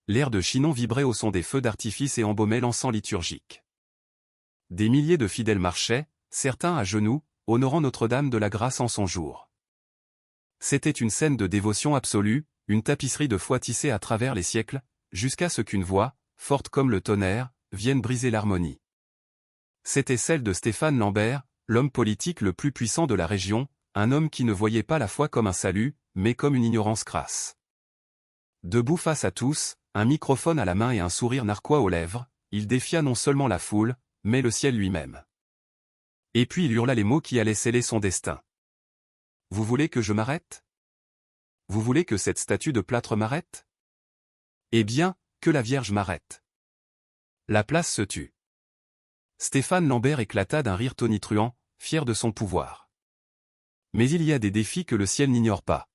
L'air de Chinon vibrait au son des feux d'artifice et embaumait l'encens liturgique. Des milliers de fidèles marchaient, certains à genoux, honorant Notre-Dame de la Grâce en son jour. C'était une scène de dévotion absolue, une tapisserie de foi tissée à travers les siècles, jusqu'à ce qu'une voix, forte comme le tonnerre, vienne briser l'harmonie. C'était celle de Stéphane Lambert, l'homme politique le plus puissant de la région, un homme qui ne voyait pas la foi comme un salut, mais comme une ignorance crasse. Debout face à tous, un microphone à la main et un sourire narquois aux lèvres, il défia non seulement la foule, mais le ciel lui-même. Et puis il hurla les mots qui allaient sceller son destin. « Vous voulez que je m'arrête ? Vous voulez que cette statue de plâtre m'arrête ? Eh bien, que la Vierge m'arrête. » La place se tut. Stéphane Lambert éclata d'un rire tonitruant, fier de son pouvoir. Mais il y a des défis que le ciel n'ignore pas.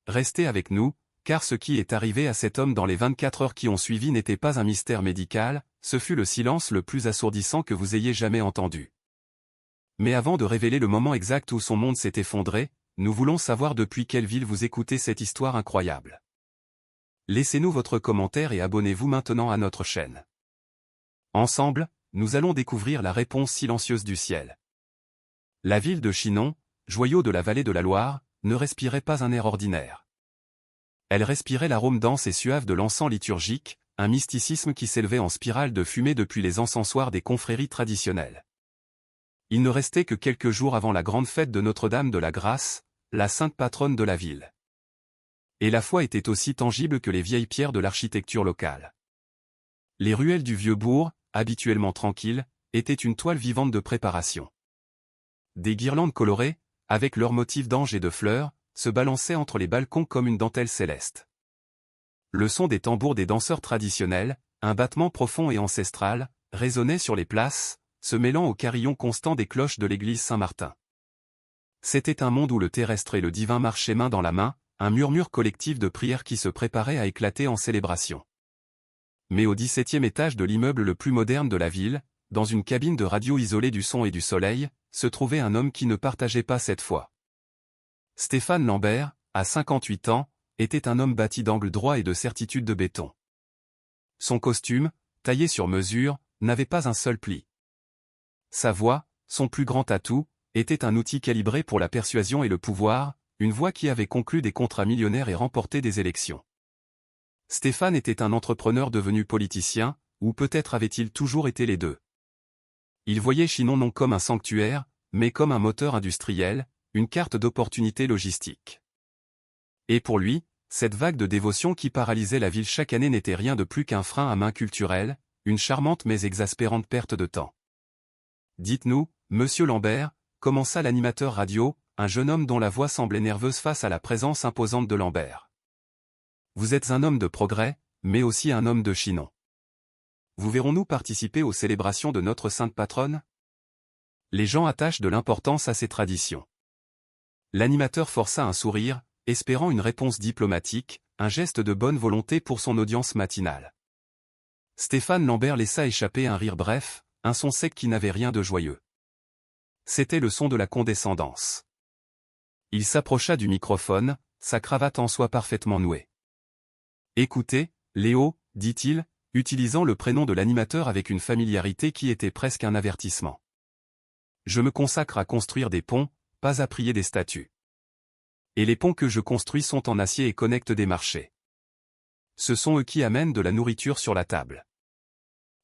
Restez avec nous, car ce qui est arrivé à cet homme dans les 24 heures qui ont suivi n'était pas un mystère médical, ce fut le silence le plus assourdissant que vous ayez jamais entendu. Mais avant de révéler le moment exact où son monde s'est effondré, nous voulons savoir depuis quelle ville vous écoutez cette histoire incroyable. Laissez-nous votre commentaire et abonnez-vous maintenant à notre chaîne. Ensemble, nous allons découvrir la réponse silencieuse du ciel. La ville de Chinon, joyau de la vallée de la Loire, ne respirait pas un air ordinaire. Elle respirait l'arôme dense et suave de l'encens liturgique, un mysticisme qui s'élevait en spirale de fumée depuis les encensoirs des confréries traditionnelles. Il ne restait que quelques jours avant la grande fête de Notre-Dame de la Grâce, la sainte patronne de la ville. Et la foi était aussi tangible que les vieilles pierres de l'architecture locale. Les ruelles du vieux bourg, habituellement tranquilles, étaient une toile vivante de préparation. Des guirlandes colorées, avec leurs motifs d'anges et de fleurs, se balançaient entre les balcons comme une dentelle céleste. Le son des tambours des danseurs traditionnels, un battement profond et ancestral, résonnait sur les places, se mêlant au carillon constant des cloches de l'église Saint-Martin. C'était un monde où le terrestre et le divin marchaient main dans la main, un murmure collectif de prières qui se préparait à éclater en célébration. Mais au 17e étage de l'immeuble le plus moderne de la ville, dans une cabine de radio isolée du son et du soleil, se trouvait un homme qui ne partageait pas cette foi. Stéphane Lambert, à 58 ans, était un homme bâti d'angles droits et de certitude de béton. Son costume, taillé sur mesure, n'avait pas un seul pli. Sa voix, son plus grand atout, était un outil calibré pour la persuasion et le pouvoir, une voix qui avait conclu des contrats millionnaires et remporté des élections. Stéphane était un entrepreneur devenu politicien, ou peut-être avait-il toujours été les deux. Il voyait Chinon non comme un sanctuaire, mais comme un moteur industriel, une carte d'opportunité logistique. Et pour lui, cette vague de dévotion qui paralysait la ville chaque année n'était rien de plus qu'un frein à main culturel, une charmante mais exaspérante perte de temps. « Dites-nous, monsieur Lambert », commença l'animateur radio, un jeune homme dont la voix semblait nerveuse face à la présence imposante de Lambert. « Vous êtes un homme de progrès, mais aussi un homme de Chinon. Vous verrons-nous participer aux célébrations de notre sainte patronne ? Les gens attachent de l'importance à ces traditions. » L'animateur força un sourire, espérant une réponse diplomatique, un geste de bonne volonté pour son audience matinale. Stéphane Lambert laissa échapper un rire bref, un son sec qui n'avait rien de joyeux. C'était le son de la condescendance. Il s'approcha du microphone, sa cravate en soie parfaitement nouée. « Écoutez, Léo, dit-il, utilisant le prénom de l'animateur avec une familiarité qui était presque un avertissement. Je me consacre à construire des ponts, pas à prier des statues. Et les ponts que je construis sont en acier et connectent des marchés. Ce sont eux qui amènent de la nourriture sur la table. »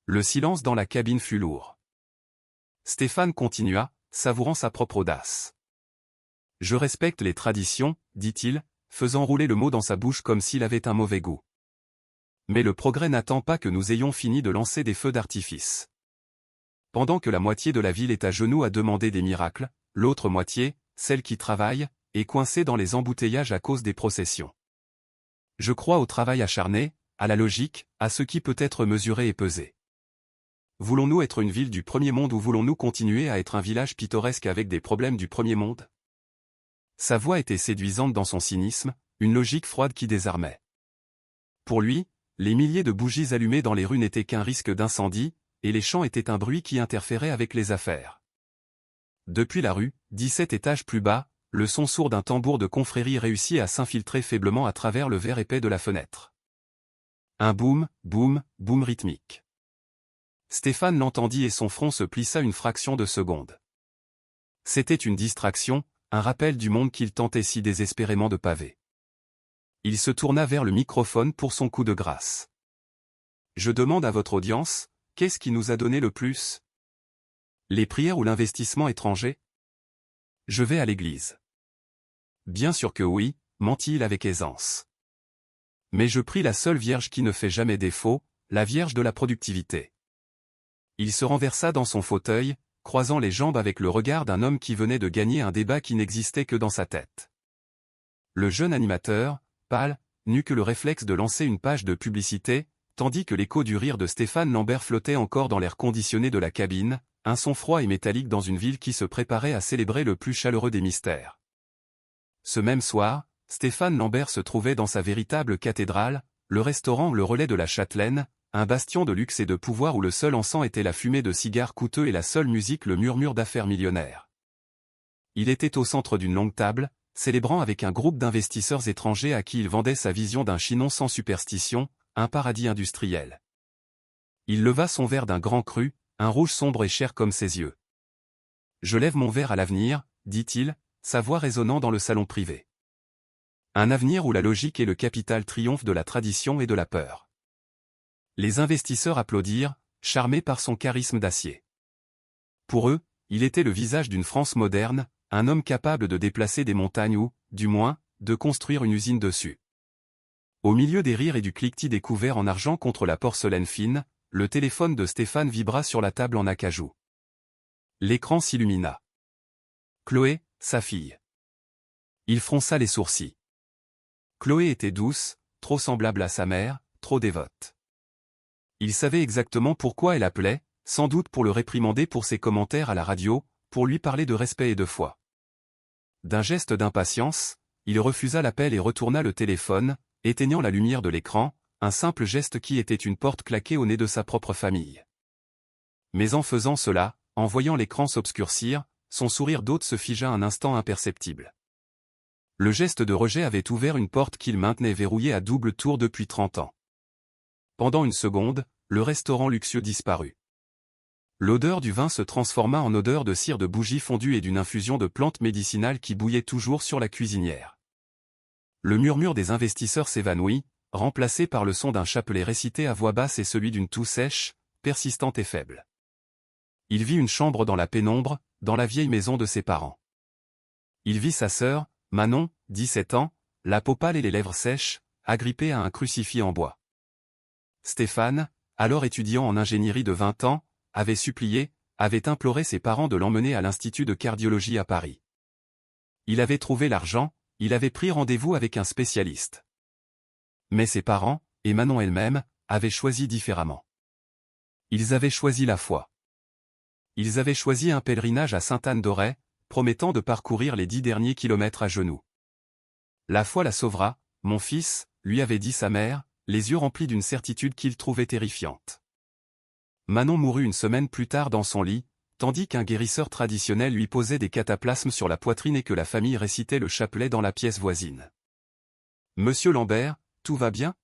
Le silence dans la cabine fut lourd. Stéphane continua, savourant sa propre audace. « Je respecte les traditions, dit-il, faisant rouler le mot dans sa bouche comme s'il avait un mauvais goût. Mais le progrès n'attend pas que nous ayons fini de lancer des feux d'artifice. Pendant que la moitié de la ville est à genoux à demander des miracles, l'autre moitié, celle qui travaille, est coincée dans les embouteillages à cause des processions. Je crois au travail acharné, à la logique, à ce qui peut être mesuré et pesé. Voulons-nous être une ville du premier monde ou voulons-nous continuer à être un village pittoresque avec des problèmes du premier monde ? » Sa voix était séduisante dans son cynisme, une logique froide qui désarmait. Pour lui, les milliers de bougies allumées dans les rues n'étaient qu'un risque d'incendie, et les chants étaient un bruit qui interférait avec les affaires. Depuis la rue, 17 étages plus bas, le son sourd d'un tambour de confrérie réussit à s'infiltrer faiblement à travers le verre épais de la fenêtre. Un boum, boum, boum rythmique. Stéphane l'entendit et son front se plissa une fraction de seconde. C'était une distraction, un rappel du monde qu'il tentait si désespérément de paver. Il se tourna vers le microphone pour son coup de grâce. Je demande à votre audience, qu'est-ce qui nous a donné le plus? Les prières ou l'investissement étranger? Je vais à l'église. Bien sûr que oui, mentit-il avec aisance. Mais je prie la seule Vierge qui ne fait jamais défaut, la Vierge de la productivité. Il se renversa dans son fauteuil, croisant les jambes avec le regard d'un homme qui venait de gagner un débat qui n'existait que dans sa tête. Le jeune animateur, pâle, n'eut que le réflexe de lancer une page de publicité, tandis que l'écho du rire de Stéphane Lambert flottait encore dans l'air conditionné de la cabine, un son froid et métallique dans une ville qui se préparait à célébrer le plus chaleureux des mystères. Ce même soir, Stéphane Lambert se trouvait dans sa véritable cathédrale, le restaurant Le Relais de la Châtelaine, un bastion de luxe et de pouvoir où le seul encens était la fumée de cigares coûteux et la seule musique le murmure d'affaires millionnaires. Il était au centre d'une longue table, célébrant avec un groupe d'investisseurs étrangers à qui il vendait sa vision d'un Chinon sans superstition, un paradis industriel. Il leva son verre d'un grand cru, un rouge sombre et cher comme ses yeux. Je lève mon verre à l'avenir, dit-il, sa voix résonnant dans le salon privé. Un avenir où la logique et le capital triomphent de la tradition et de la peur. Les investisseurs applaudirent, charmés par son charisme d'acier. Pour eux, il était le visage d'une France moderne, un homme capable de déplacer des montagnes ou, du moins, de construire une usine dessus. Au milieu des rires et du cliquetis des couverts en argent contre la porcelaine fine, le téléphone de Stéphane vibra sur la table en acajou. L'écran s'illumina. Chloé, sa fille. Il fronça les sourcils. Chloé était douce, trop semblable à sa mère, trop dévote. Il savait exactement pourquoi elle appelait, sans doute pour le réprimander pour ses commentaires à la radio, pour lui parler de respect et de foi. D'un geste d'impatience, il refusa l'appel et retourna le téléphone, éteignant la lumière de l'écran, un simple geste qui était une porte claquée au nez de sa propre famille. Mais en faisant cela, en voyant l'écran s'obscurcir, son sourire d'hôte se figea un instant imperceptible. Le geste de rejet avait ouvert une porte qu'il maintenait verrouillée à double tour depuis 30 ans. Pendant une seconde, le restaurant luxueux disparut. L'odeur du vin se transforma en odeur de cire de bougie fondue et d'une infusion de plantes médicinales qui bouillait toujours sur la cuisinière. Le murmure des investisseurs s'évanouit, remplacé par le son d'un chapelet récité à voix basse et celui d'une toux sèche, persistante et faible. Il vit une chambre dans la pénombre, dans la vieille maison de ses parents. Il vit sa sœur, Manon, 17 ans, la peau pâle et les lèvres sèches, agrippée à un crucifix en bois. Stéphane, alors étudiant en ingénierie de 20 ans, avait supplié, avait imploré ses parents de l'emmener à l'Institut de cardiologie à Paris. Il avait trouvé l'argent, il avait pris rendez-vous avec un spécialiste. Mais ses parents, et Manon elle-même, avaient choisi différemment. Ils avaient choisi la foi. Ils avaient choisi un pèlerinage à Sainte-Anne-d'Auray, promettant de parcourir les 10 derniers kilomètres à genoux. La foi la sauvera, mon fils, lui avait dit sa mère, les yeux remplis d'une certitude qu'il trouvait terrifiante. Manon mourut une semaine plus tard dans son lit, tandis qu'un guérisseur traditionnel lui posait des cataplasmes sur la poitrine et que la famille récitait le chapelet dans la pièce voisine. « Monsieur Lambert, tout va bien ?»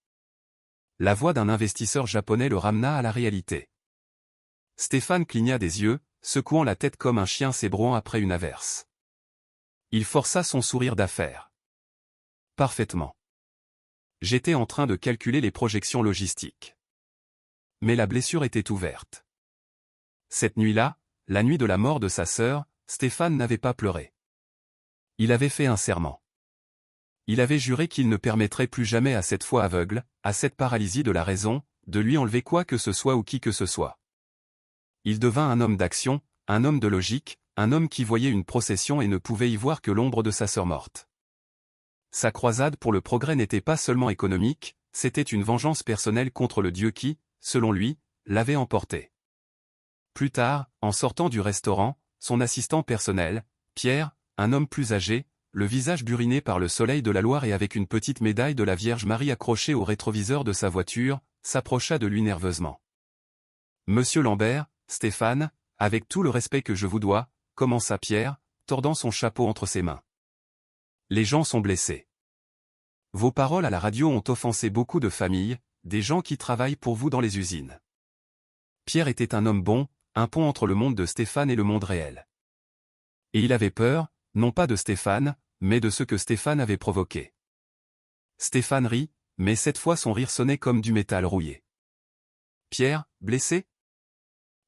La voix d'un investisseur japonais le ramena à la réalité. Stéphane cligna des yeux, secouant la tête comme un chien s'ébrouant après une averse. Il força son sourire d'affaires. « Parfaitement. J'étais en train de calculer les projections logistiques. » Mais la blessure était ouverte. Cette nuit-là, la nuit de la mort de sa sœur, Stéphane n'avait pas pleuré. Il avait fait un serment. Il avait juré qu'il ne permettrait plus jamais à cette foi aveugle, à cette paralysie de la raison, de lui enlever quoi que ce soit ou qui que ce soit. Il devint un homme d'action, un homme de logique, un homme qui voyait une procession et ne pouvait y voir que l'ombre de sa sœur morte. Sa croisade pour le progrès n'était pas seulement économique, c'était une vengeance personnelle contre le Dieu qui, selon lui, l'avait emporté. Plus tard, en sortant du restaurant, son assistant personnel, Pierre, un homme plus âgé, le visage buriné par le soleil de la Loire et avec une petite médaille de la Vierge Marie accrochée au rétroviseur de sa voiture, s'approcha de lui nerveusement. « Monsieur Lambert, Stéphane, avec tout le respect que je vous dois, » commença Pierre, tordant son chapeau entre ses mains. « Les gens sont blessés. Vos paroles à la radio ont offensé beaucoup de familles, des gens qui travaillent pour vous dans les usines. Pierre était un homme bon, un pont entre le monde de Stéphane et le monde réel. Et il avait peur, non pas de Stéphane, mais de ce que Stéphane avait provoqué. Stéphane rit, mais cette fois son rire sonnait comme du métal rouillé. Pierre, blessé?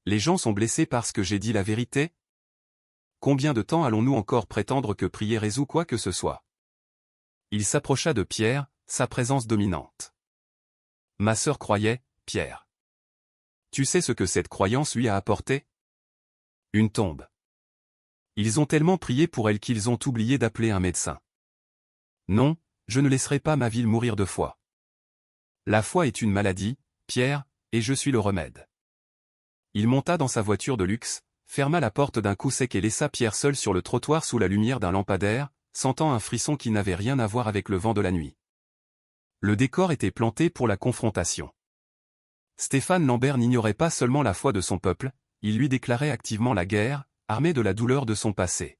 Les gens sont blessés parce que j'ai dit la vérité? Combien de temps allons-nous encore prétendre que prier résout quoi que ce soit? Il s'approcha de Pierre, sa présence dominante. Ma sœur croyait, Pierre. Tu sais ce que cette croyance lui a apporté? Une tombe. Ils ont tellement prié pour elle qu'ils ont oublié d'appeler un médecin. Non, je ne laisserai pas ma ville mourir de foi. La foi est une maladie, Pierre, et je suis le remède. Il monta dans sa voiture de luxe, ferma la porte d'un coup sec et laissa Pierre seul sur le trottoir sous la lumière d'un lampadaire, sentant un frisson qui n'avait rien à voir avec le vent de la nuit. Le décor était planté pour la confrontation. Stéphane Lambert n'ignorait pas seulement la foi de son peuple, il lui déclarait activement la guerre, armé de la douleur de son passé.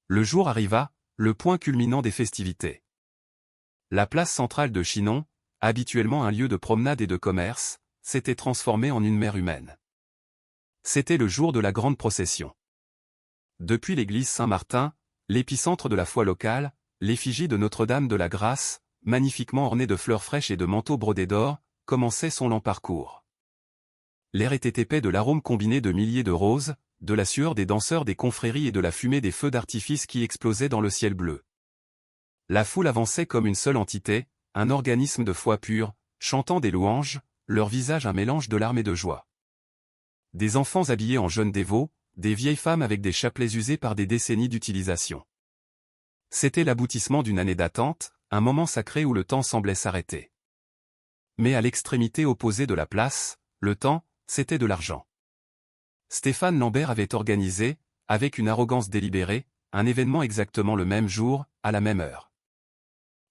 Le jour arriva, le point culminant des festivités. La place centrale de Chinon, habituellement un lieu de promenade et de commerce, s'était transformée en une mer humaine. C'était le jour de la grande procession. Depuis l'église Saint-Martin, l'épicentre de la foi locale, l'effigie de Notre-Dame de la Grâce, magnifiquement ornée de fleurs fraîches et de manteaux brodés d'or, commençait son lent parcours. L'air était épais de l'arôme combiné de milliers de roses, de la sueur des danseurs des confréries et de la fumée des feux d'artifice qui explosaient dans le ciel bleu. La foule avançait comme une seule entité, un organisme de foi pure, chantant des louanges, leur visage un mélange de larmes et de joie. Des enfants habillés en jeunes dévots, des vieilles femmes avec des chapelets usés par des décennies d'utilisation. C'était l'aboutissement d'une année d'attente, un moment sacré où le temps semblait s'arrêter. Mais à l'extrémité opposée de la place, le temps, c'était de l'argent. Stéphane Lambert avait organisé, avec une arrogance délibérée, un événement exactement le même jour, à la même heure.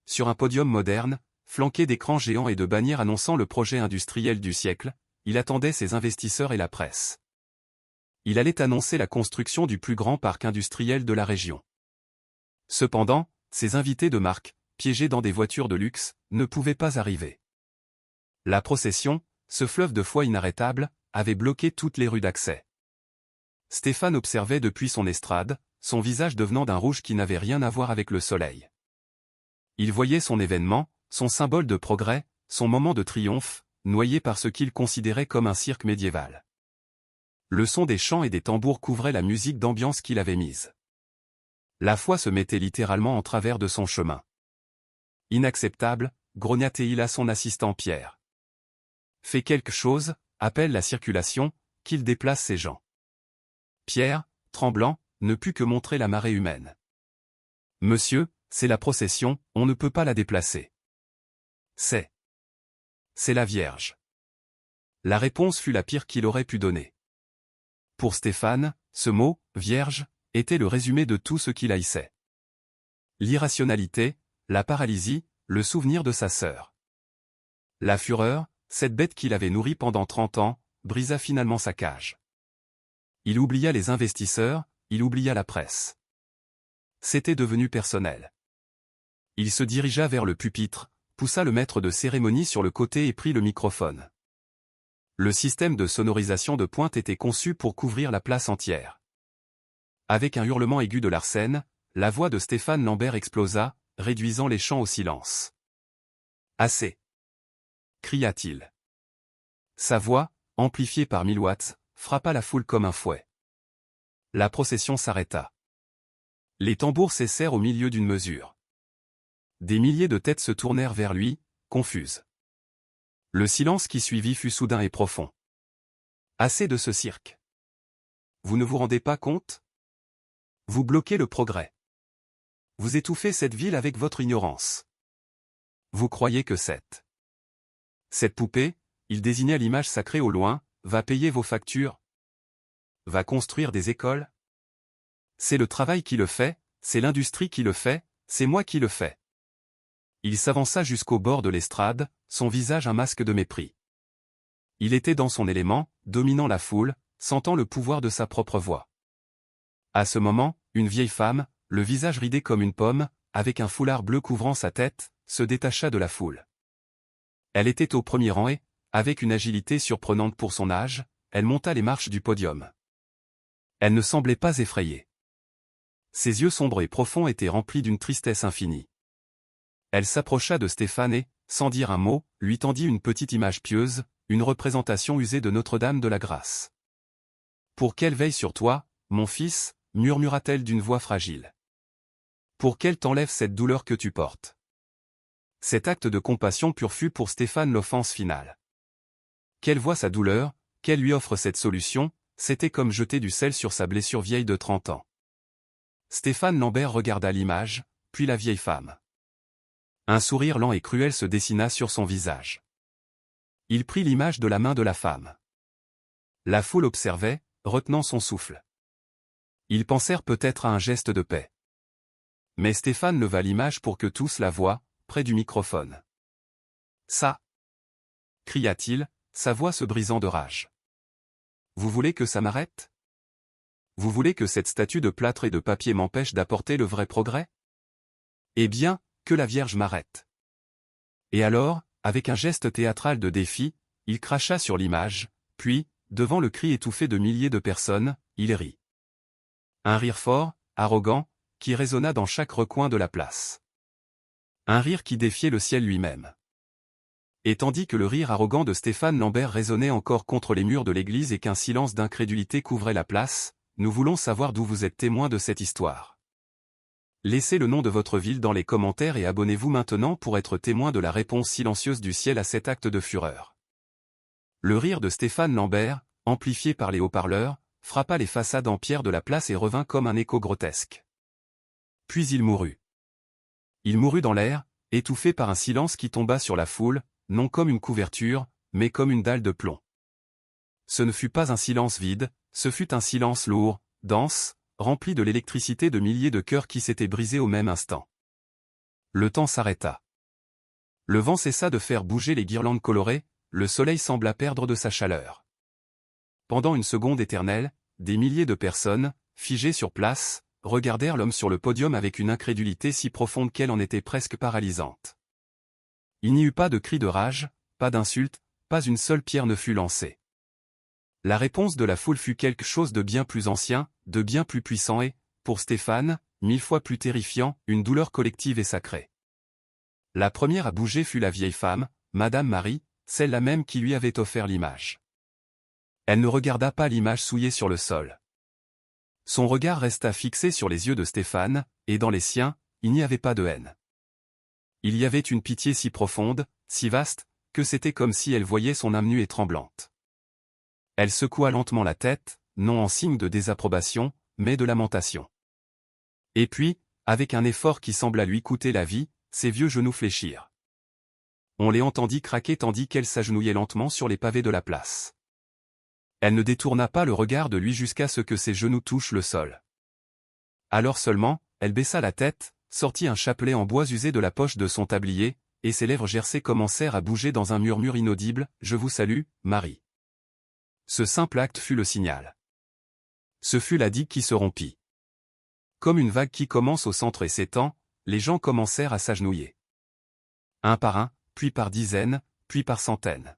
Sur un podium moderne, flanqué d'écrans géants et de bannières annonçant le projet industriel du siècle, il attendait ses investisseurs et la presse. Il allait annoncer la construction du plus grand parc industriel de la région. Cependant, ses invités de marque, piégés dans des voitures de luxe, ne pouvaient pas arriver. La procession, ce fleuve de foi inarrêtable, avait bloqué toutes les rues d'accès. Stéphane observait depuis son estrade, son visage devenant d'un rouge qui n'avait rien à voir avec le soleil. Il voyait son événement, son symbole de progrès, son moment de triomphe, noyé par ce qu'il considérait comme un cirque médiéval. Le son des chants et des tambours couvrait la musique d'ambiance qu'il avait mise. La foi se mettait littéralement en travers de son chemin. Inacceptable, grogna-t-il à son assistant Pierre. Fais quelque chose, appelle la circulation, qu'il déplace ces gens. Pierre, tremblant, ne put que montrer la marée humaine. Monsieur, c'est la procession, on ne peut pas la déplacer. C'est la Vierge. La réponse fut la pire qu'il aurait pu donner. Pour Stéphane, ce mot, Vierge, était le résumé de tout ce qu'il haïssait. L'irrationalité, la paralysie, le souvenir de sa sœur. La fureur, cette bête qu'il avait nourrie pendant 30 ans, brisa finalement sa cage. Il oublia les investisseurs, il oublia la presse. C'était devenu personnel. Il se dirigea vers le pupitre, poussa le maître de cérémonie sur le côté et prit le microphone. Le système de sonorisation de pointe était conçu pour couvrir la place entière. Avec un hurlement aigu de Larsen, la voix de Stéphane Lambert explosa, réduisant les chants au silence. « Assez !» cria-t-il. Sa voix, amplifiée par 1000 watts, frappa la foule comme un fouet. La procession s'arrêta. Les tambours cessèrent au milieu d'une mesure. Des milliers de têtes se tournèrent vers lui, confuses. Le silence qui suivit fut soudain et profond. Assez de ce cirque. Vous ne vous rendez pas compte? Vous bloquez le progrès. Vous étouffez cette ville avec votre ignorance. Vous croyez que cette poupée, il désigna l'image sacrée au loin, va payer vos factures? Va construire des écoles? C'est le travail qui le fait, c'est l'industrie qui le fait, c'est moi qui le fais. Il s'avança jusqu'au bord de l'estrade, son visage un masque de mépris. Il était dans son élément, dominant la foule, sentant le pouvoir de sa propre voix. À ce moment, une vieille femme, le visage ridé comme une pomme, avec un foulard bleu couvrant sa tête, se détacha de la foule. Elle était au premier rang et, avec une agilité surprenante pour son âge, elle monta les marches du podium. Elle ne semblait pas effrayée. Ses yeux sombres et profonds étaient remplis d'une tristesse infinie. Elle s'approcha de Stéphane et, sans dire un mot, lui tendit une petite image pieuse, une représentation usée de Notre-Dame de la Grâce. « Pour qu'elle veille sur toi, mon fils, murmura-t-elle d'une voix fragile. Pour qu'elle t'enlève cette douleur que tu portes. » Cet acte de compassion pure fut pour Stéphane l'offense finale. Qu'elle voie sa douleur, qu'elle lui offre cette solution, c'était comme jeter du sel sur sa blessure vieille de 30 ans. Stéphane Lambert regarda l'image, puis la vieille femme. Un sourire lent et cruel se dessina sur son visage. Il prit l'image de la main de la femme. La foule observait, retenant son souffle. Ils pensèrent peut-être à un geste de paix. Mais Stéphane leva l'image pour que tous la voient, près du microphone. « Ça !» cria-t-il, sa voix se brisant de rage. « Vous voulez que ça m'arrête? Vous voulez que cette statue de plâtre et de papier m'empêche d'apporter le vrai progrès? Eh bien, que la Vierge m'arrête. » Et alors, avec un geste théâtral de défi, il cracha sur l'image, puis, devant le cri étouffé de milliers de personnes, il rit. Un rire fort, arrogant, qui résonna dans chaque recoin de la place. Un rire qui défiait le ciel lui-même. Et tandis que le rire arrogant de Stéphane Lambert résonnait encore contre les murs de l'église et qu'un silence d'incrédulité couvrait la place, nous voulons savoir d'où vous êtes témoin de cette histoire. Laissez le nom de votre ville dans les commentaires et abonnez-vous maintenant pour être témoin de la réponse silencieuse du ciel à cet acte de fureur. Le rire de Stéphane Lambert, amplifié par les haut-parleurs, frappa les façades en pierre de la place et revint comme un écho grotesque. Puis il mourut. Il mourut dans l'air, étouffé par un silence qui tomba sur la foule, non comme une couverture, mais comme une dalle de plomb. Ce ne fut pas un silence vide, ce fut un silence lourd, dense, rempli de l'électricité de milliers de cœurs qui s'étaient brisés au même instant. Le temps s'arrêta. Le vent cessa de faire bouger les guirlandes colorées, le soleil sembla perdre de sa chaleur. Pendant une seconde éternelle, des milliers de personnes, figées sur place, regardèrent l'homme sur le podium avec une incrédulité si profonde qu'elle en était presque paralysante. Il n'y eut pas de cri de rage, pas d'insulte, pas une seule pierre ne fut lancée. La réponse de la foule fut quelque chose de bien plus ancien, de bien plus puissant et, pour Stéphane, 1000 fois plus terrifiant, une douleur collective et sacrée. La première à bouger fut la vieille femme, Madame Marie, celle-là même qui lui avait offert l'image. Elle ne regarda pas l'image souillée sur le sol. Son regard resta fixé sur les yeux de Stéphane, et dans les siens, il n'y avait pas de haine. Il y avait une pitié si profonde, si vaste, que c'était comme si elle voyait son âme nue et tremblante. Elle secoua lentement la tête, non en signe de désapprobation, mais de lamentation. Et puis, avec un effort qui sembla lui coûter la vie, ses vieux genoux fléchirent. On les entendit craquer tandis qu'elle s'agenouillait lentement sur les pavés de la place. Elle ne détourna pas le regard de lui jusqu'à ce que ses genoux touchent le sol. Alors seulement, elle baissa la tête, sortit un chapelet en bois usé de la poche de son tablier, et ses lèvres gercées commencèrent à bouger dans un murmure inaudible, « Je vous salue, Marie ». Ce simple acte fut le signal. Ce fut la digue qui se rompit. Comme une vague qui commence au centre et s'étend, les gens commencèrent à s'agenouiller. Un par un, puis par dizaines, puis par centaines.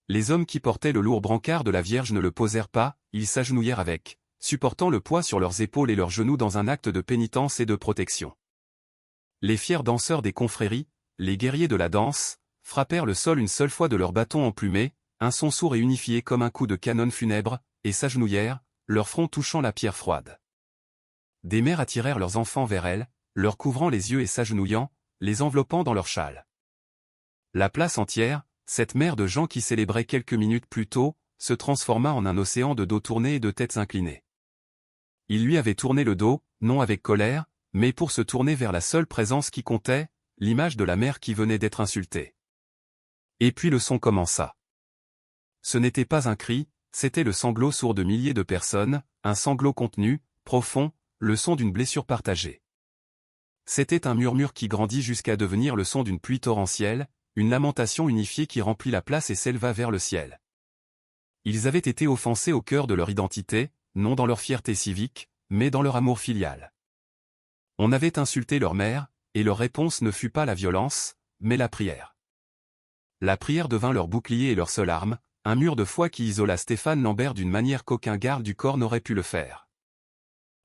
Les hommes qui portaient le lourd brancard de la Vierge ne le posèrent pas, ils s'agenouillèrent avec, supportant le poids sur leurs épaules et leurs genoux dans un acte de pénitence et de protection. Les fiers danseurs des confréries, les guerriers de la danse, frappèrent le sol une seule fois de leurs bâtons emplumés, un son sourd et unifié comme un coup de canon funèbre, et s'agenouillèrent, leur front touchant la pierre froide. Des mères attirèrent leurs enfants vers elles, leur couvrant les yeux et s'agenouillant, les enveloppant dans leurs châles. La place entière, cette mer de gens qui célébraient quelques minutes plus tôt, se transforma en un océan de dos tournés et de têtes inclinées. Ils lui avaient tourné le dos, non avec colère, mais pour se tourner vers la seule présence qui comptait, l'image de la mère qui venait d'être insultée. Et puis le son commença. Ce n'était pas un cri, c'était le sanglot sourd de milliers de personnes, un sanglot contenu, profond, le son d'une blessure partagée. C'était un murmure qui grandit jusqu'à devenir le son d'une pluie torrentielle, une lamentation unifiée qui remplit la place et s'éleva vers le ciel. Ils avaient été offensés au cœur de leur identité, non dans leur fierté civique, mais dans leur amour filial. On avait insulté leur mère, et leur réponse ne fut pas la violence, mais la prière. la prière devint leur bouclier et leur seule arme, un mur de foi qui isola Stéphane Lambert d'une manière qu'aucun garde du corps n'aurait pu le faire.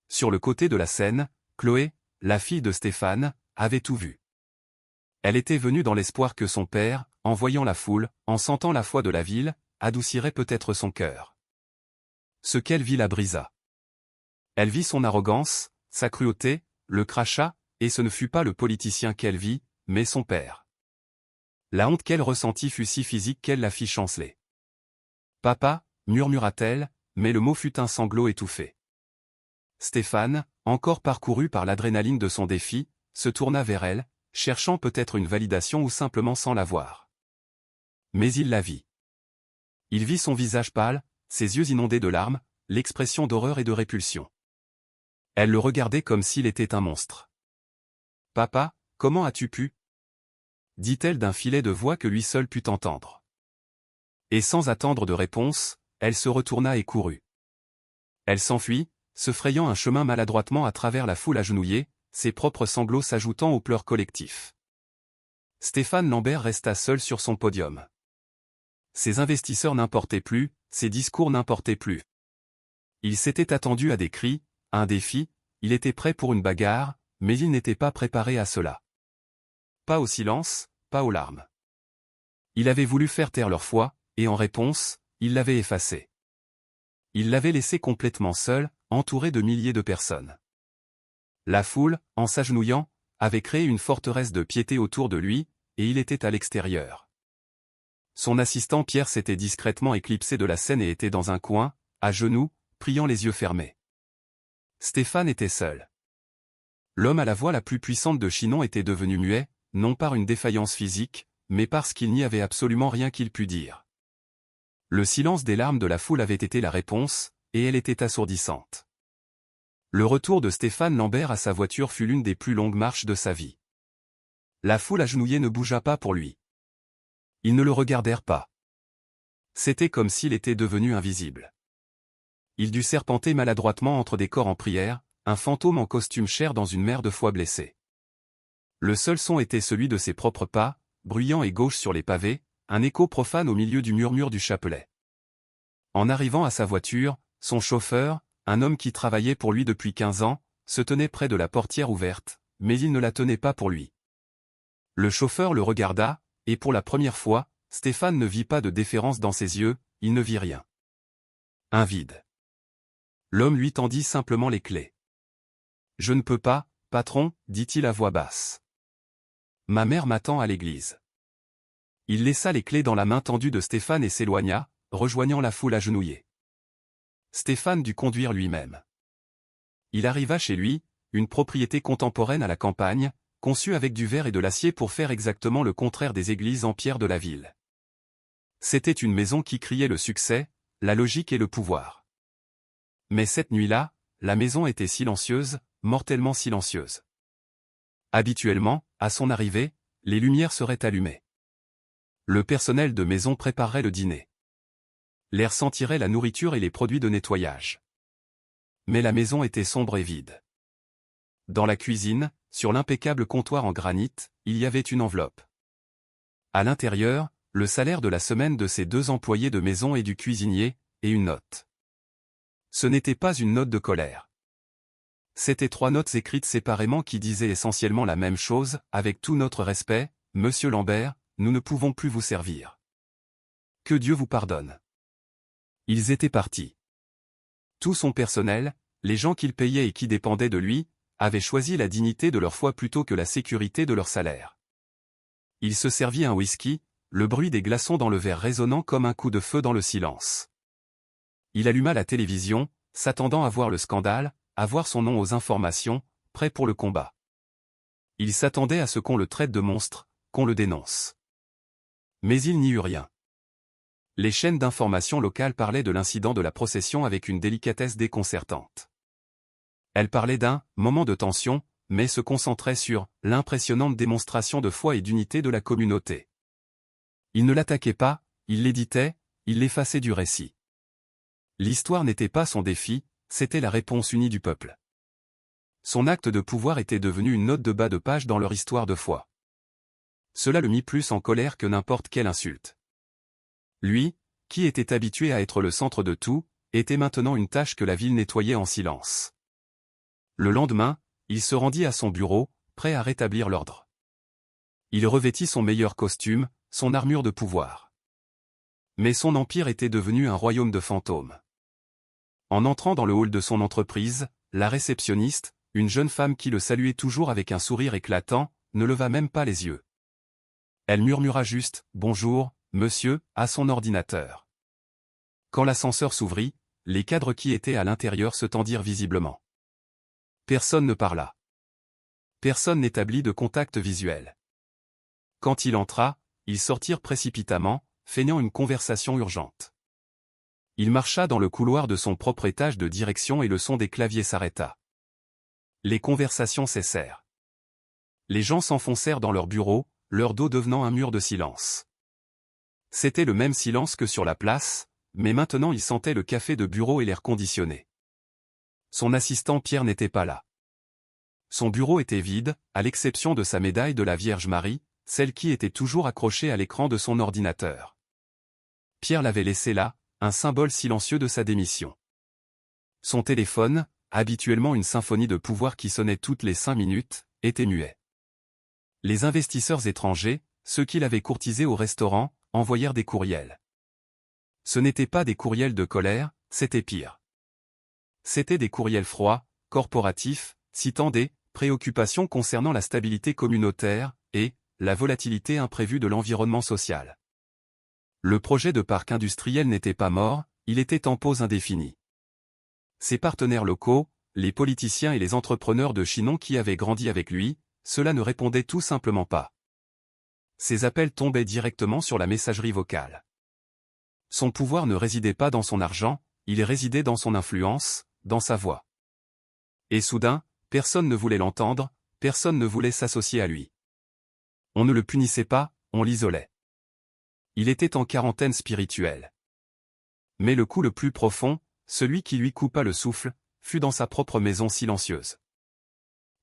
Sur le côté de la scène, Chloé, la fille de Stéphane, avait tout vu. Elle était venue dans l'espoir que son père, en voyant la foule, en sentant la foi de la ville, adoucirait peut-être son cœur. Ce qu'elle vit la brisa. Elle vit son arrogance, sa cruauté, le crachat, et ce ne fut pas le politicien qu'elle vit, mais son père. La honte qu'elle ressentit fut si physique qu'elle la fit chanceler. « Papa » murmura-t-elle, mais le mot fut un sanglot étouffé. Stéphane, encore parcouru par l'adrénaline de son défi, se tourna vers elle, cherchant peut-être une validation ou simplement sans la voir. Mais il la vit. Il vit son visage pâle, ses yeux inondés de larmes, l'expression d'horreur et de répulsion. Elle le regardait comme s'il était un monstre. « Papa, comment as-tu pu » dit-elle d'un filet de voix que lui seul put entendre. Et sans attendre de réponse, elle se retourna et courut. Elle s'enfuit, se frayant un chemin maladroitement à travers la foule agenouillée, ses propres sanglots s'ajoutant aux pleurs collectifs. Stéphane Lambert resta seul sur son podium. Ses investisseurs n'importaient plus, ses discours n'importaient plus. Il s'était attendu à des cris, à un défi, il était prêt pour une bagarre, mais il n'était pas préparé à cela. Pas au silence, pas aux larmes. Il avait voulu faire taire leur foi, et en réponse, il l'avait effacée. Il l'avait laissé complètement seul, entouré de milliers de personnes. La foule, en s'agenouillant, avait créé une forteresse de piété autour de lui, et il était à l'extérieur. Son assistant Pierre s'était discrètement éclipsé de la scène et était dans un coin, à genoux, priant les yeux fermés. Stéphane était seul. L'homme à la voix la plus puissante de Chinon était devenu muet, non par une défaillance physique, mais parce qu'il n'y avait absolument rien qu'il pût dire. Le silence des larmes de la foule avait été la réponse, et elle était assourdissante. Le retour de Stéphane Lambert à sa voiture fut l'une des plus longues marches de sa vie. La foule agenouillée ne bougea pas pour lui. Ils ne le regardèrent pas. C'était comme s'il était devenu invisible. Il dut serpenter maladroitement entre des corps en prière, un fantôme en costume cher dans une mer de foi blessée. Le seul son était celui de ses propres pas, bruyants et gauches sur les pavés, un écho profane au milieu du murmure du chapelet. En arrivant à sa voiture, son chauffeur, un homme qui travaillait pour lui depuis 15 ans, se tenait près de la portière ouverte, mais il ne la tenait pas pour lui. Le chauffeur le regarda, et pour la première fois, Stéphane ne vit pas de déférence dans ses yeux, il ne vit rien. Un vide. L'homme lui tendit simplement les clés. « Je ne peux pas, patron, dit-il à voix basse. Ma mère m'attend à l'église. » Il laissa les clés dans la main tendue de Stéphane et s'éloigna, rejoignant la foule agenouillée. Stéphane dut conduire lui-même. Il arriva chez lui, une propriété contemporaine à la campagne, conçue avec du verre et de l'acier pour faire exactement le contraire des églises en pierre de la ville. C'était une maison qui criait le succès, la logique et le pouvoir. Mais cette nuit-là, la maison était silencieuse, mortellement silencieuse. Habituellement, à son arrivée, les lumières seraient allumées. Le personnel de maison préparerait le dîner. L'air sentirait la nourriture et les produits de nettoyage. Mais la maison était sombre et vide. Dans la cuisine, sur l'impeccable comptoir en granit, il y avait une enveloppe. À l'intérieur, le salaire de la semaine de ses 2 employés de maison et du cuisinier, et une note. Ce n'était pas une note de colère. C'étaient 3 notes écrites séparément qui disaient essentiellement la même chose, avec tout notre respect, Monsieur Lambert, nous ne pouvons plus vous servir. Que Dieu vous pardonne. Ils étaient partis. Tout son personnel, les gens qu'il payait et qui dépendaient de lui, avaient choisi la dignité de leur foi plutôt que la sécurité de leur salaire. Il se servit un whisky, le bruit des glaçons dans le verre résonnant comme un coup de feu dans le silence. Il alluma la télévision, s'attendant à voir le scandale, à voir son nom aux informations, prêt pour le combat. Il s'attendait à ce qu'on le traite de monstre, qu'on le dénonce. Mais il n'y eut rien. Les chaînes d'information locales parlaient de l'incident de la procession avec une délicatesse déconcertante. Elles parlaient d'un « moment de tension », mais se concentraient sur « l'impressionnante démonstration de foi et d'unité de la communauté ». Il ne l'attaquait pas, il l'éditait, il l'effaçait du récit. L'histoire n'était pas son défi, c'était la réponse unie du peuple. Son acte de pouvoir était devenu une note de bas de page dans leur histoire de foi. Cela le mit plus en colère que n'importe quelle insulte. Lui, qui était habitué à être le centre de tout, était maintenant une tâche que la ville nettoyait en silence. Le lendemain, il se rendit à son bureau, prêt à rétablir l'ordre. Il revêtit son meilleur costume, son armure de pouvoir. Mais son empire était devenu un royaume de fantômes. En entrant dans le hall de son entreprise, la réceptionniste, une jeune femme qui le saluait toujours avec un sourire éclatant, ne leva même pas les yeux. Elle murmura juste « Bonjour, monsieur » à son ordinateur. Quand l'ascenseur s'ouvrit, les cadres qui étaient à l'intérieur se tendirent visiblement. Personne ne parla. Personne n'établit de contact visuel. Quand il entra, ils sortirent précipitamment, feignant une conversation urgente. Il marcha dans le couloir de son propre étage de direction et le son des claviers s'arrêta. Les conversations cessèrent. Les gens s'enfoncèrent dans leur bureau, leur dos devenant un mur de silence. C'était le même silence que sur la place, mais maintenant il sentait le café de bureau et l'air conditionné. Son assistant Pierre n'était pas là. Son bureau était vide, à l'exception de sa médaille de la Vierge Marie, celle qui était toujours accrochée à l'écran de son ordinateur. Pierre l'avait laissée là, un symbole silencieux de sa démission. Son téléphone, habituellement une symphonie de pouvoir qui sonnait toutes les 5 minutes, était muet. Les investisseurs étrangers, ceux qui l'avaient courtisé au restaurant, envoyèrent des courriels. Ce n'étaient pas des courriels de colère, c'était pire. C'étaient des courriels froids, corporatifs, citant des préoccupations concernant la stabilité communautaire et la volatilité imprévue de l'environnement social. Le projet de parc industriel n'était pas mort, il était en pause indéfinie. Ses partenaires locaux, les politiciens et les entrepreneurs de Chinon qui avaient grandi avec lui, cela ne répondait tout simplement pas. Ses appels tombaient directement sur la messagerie vocale. Son pouvoir ne résidait pas dans son argent, il résidait dans son influence, dans sa voix. Et soudain, personne ne voulait l'entendre, personne ne voulait s'associer à lui. On ne le punissait pas, on l'isolait. Il était en quarantaine spirituelle. Mais le coup le plus profond, celui qui lui coupa le souffle, fut dans sa propre maison silencieuse.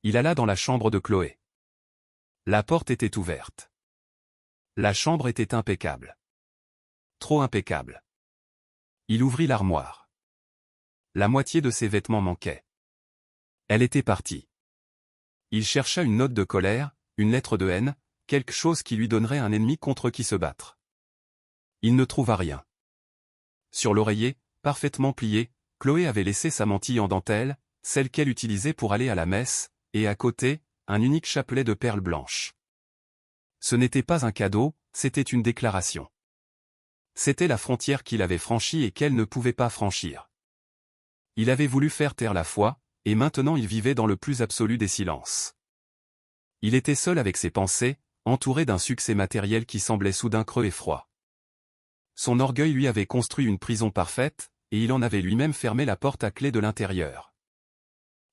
Il alla dans la chambre de Chloé. La porte était ouverte. La chambre était impeccable. Trop impeccable. Il ouvrit l'armoire. La moitié de ses vêtements manquait. Elle était partie. Il chercha une note de colère, une lettre de haine, quelque chose qui lui donnerait un ennemi contre qui se battre. Il ne trouva rien. Sur l'oreiller, parfaitement plié, Chloé avait laissé sa mantille en dentelle, celle qu'elle utilisait pour aller à la messe, et à côté, un unique chapelet de perles blanches. Ce n'était pas un cadeau, c'était une déclaration. C'était la frontière qu'il avait franchie et qu'elle ne pouvait pas franchir. Il avait voulu faire taire la foi, et maintenant il vivait dans le plus absolu des silences. Il était seul avec ses pensées, entouré d'un succès matériel qui semblait soudain creux et froid. Son orgueil lui avait construit une prison parfaite, et il en avait lui-même fermé la porte à clé de l'intérieur.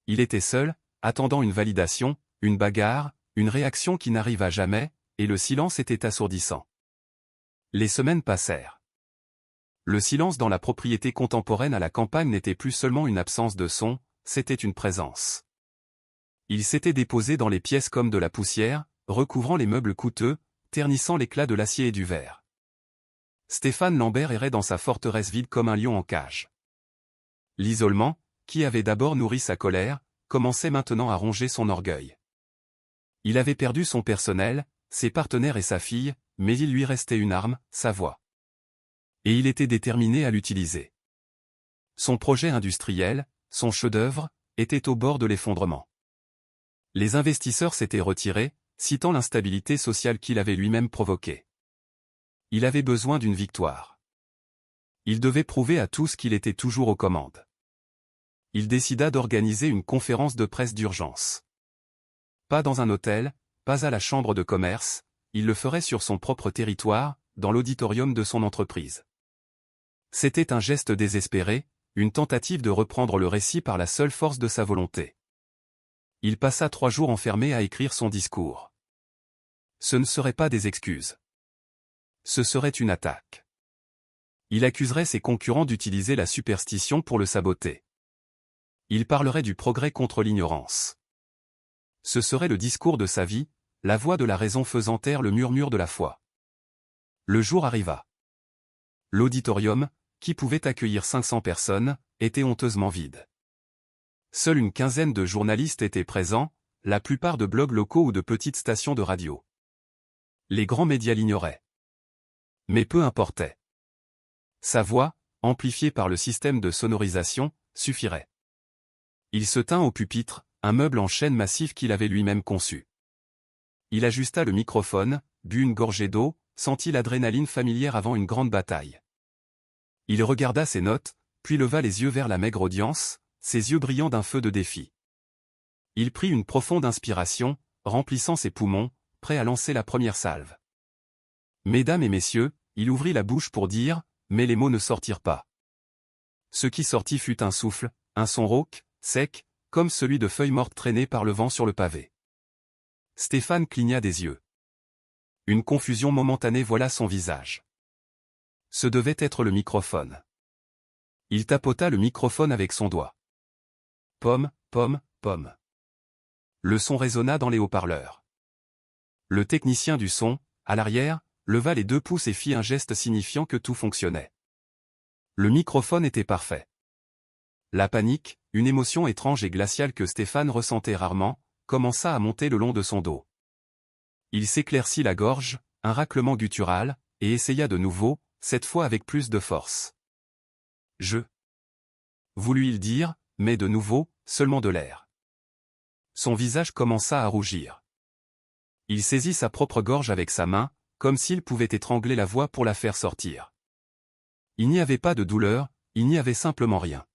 Il était seul, attendant une validation, une bagarre, une réaction qui n'arriva jamais, et le silence était assourdissant. Les semaines passèrent. Le silence dans la propriété contemporaine à la campagne n'était plus seulement une absence de son, c'était une présence. Il s'était déposé dans les pièces comme de la poussière, recouvrant les meubles coûteux, ternissant l'éclat de l'acier et du verre. Stéphane Lambert errait dans sa forteresse vide comme un lion en cage. L'isolement, qui avait d'abord nourri sa colère, commençait maintenant à ronger son orgueil. Il avait perdu son personnel, ses partenaires et sa fille, mais il lui restait une arme, sa voix. Et il était déterminé à l'utiliser. Son projet industriel, son chef-d'œuvre, était au bord de l'effondrement. Les investisseurs s'étaient retirés, citant l'instabilité sociale qu'il avait lui-même provoquée. Il avait besoin d'une victoire. Il devait prouver à tous qu'il était toujours aux commandes. Il décida d'organiser une conférence de presse d'urgence. Pas dans un hôtel, pas à la chambre de commerce, il le ferait sur son propre territoire, dans l'auditorium de son entreprise. C'était un geste désespéré, une tentative de reprendre le récit par la seule force de sa volonté. Il passa 3 jours enfermé à écrire son discours. Ce ne seraient pas des excuses. Ce serait une attaque. Il accuserait ses concurrents d'utiliser la superstition pour le saboter. Il parlerait du progrès contre l'ignorance. Ce serait le discours de sa vie, la voix de la raison faisant taire le murmure de la foi. Le jour arriva. L'auditorium, qui pouvait accueillir 500 personnes, était honteusement vide. Seule une quinzaine de journalistes étaient présents, la plupart de blogs locaux ou de petites stations de radio. Les grands médias l'ignoraient. Mais peu importait. Sa voix, amplifiée par le système de sonorisation, suffirait. Il se tint au pupitre, un meuble en chêne massif qu'il avait lui-même conçu. Il ajusta le microphone, but une gorgée d'eau, sentit l'adrénaline familière avant une grande bataille. Il regarda ses notes, puis leva les yeux vers la maigre audience, ses yeux brillants d'un feu de défi. Il prit une profonde inspiration, remplissant ses poumons, prêt à lancer la première salve. Mesdames et messieurs, il ouvrit la bouche pour dire, mais les mots ne sortirent pas. Ce qui sortit fut un souffle, un son rauque, sec, comme celui de feuilles mortes traînées par le vent sur le pavé. Stéphane cligna des yeux. Une confusion momentanée voila son visage. Ce devait être le microphone. Il tapota le microphone avec son doigt. Pomme, pomme, pomme. Le son résonna dans les haut-parleurs. Le technicien du son, à l'arrière, leva les 2 pouces et fit un geste signifiant que tout fonctionnait. Le microphone était parfait. La panique, une émotion étrange et glaciale que Stéphane ressentait rarement, commença à monter le long de son dos. Il s'éclaircit la gorge, un raclement guttural, et essaya de nouveau, cette fois avec plus de force. Voulut-il dire, mais de nouveau, seulement de l'air. Son visage commença à rougir. Il saisit sa propre gorge avec sa main, comme s'il pouvait étrangler la voix pour la faire sortir. Il n'y avait pas de douleur, il n'y avait simplement rien.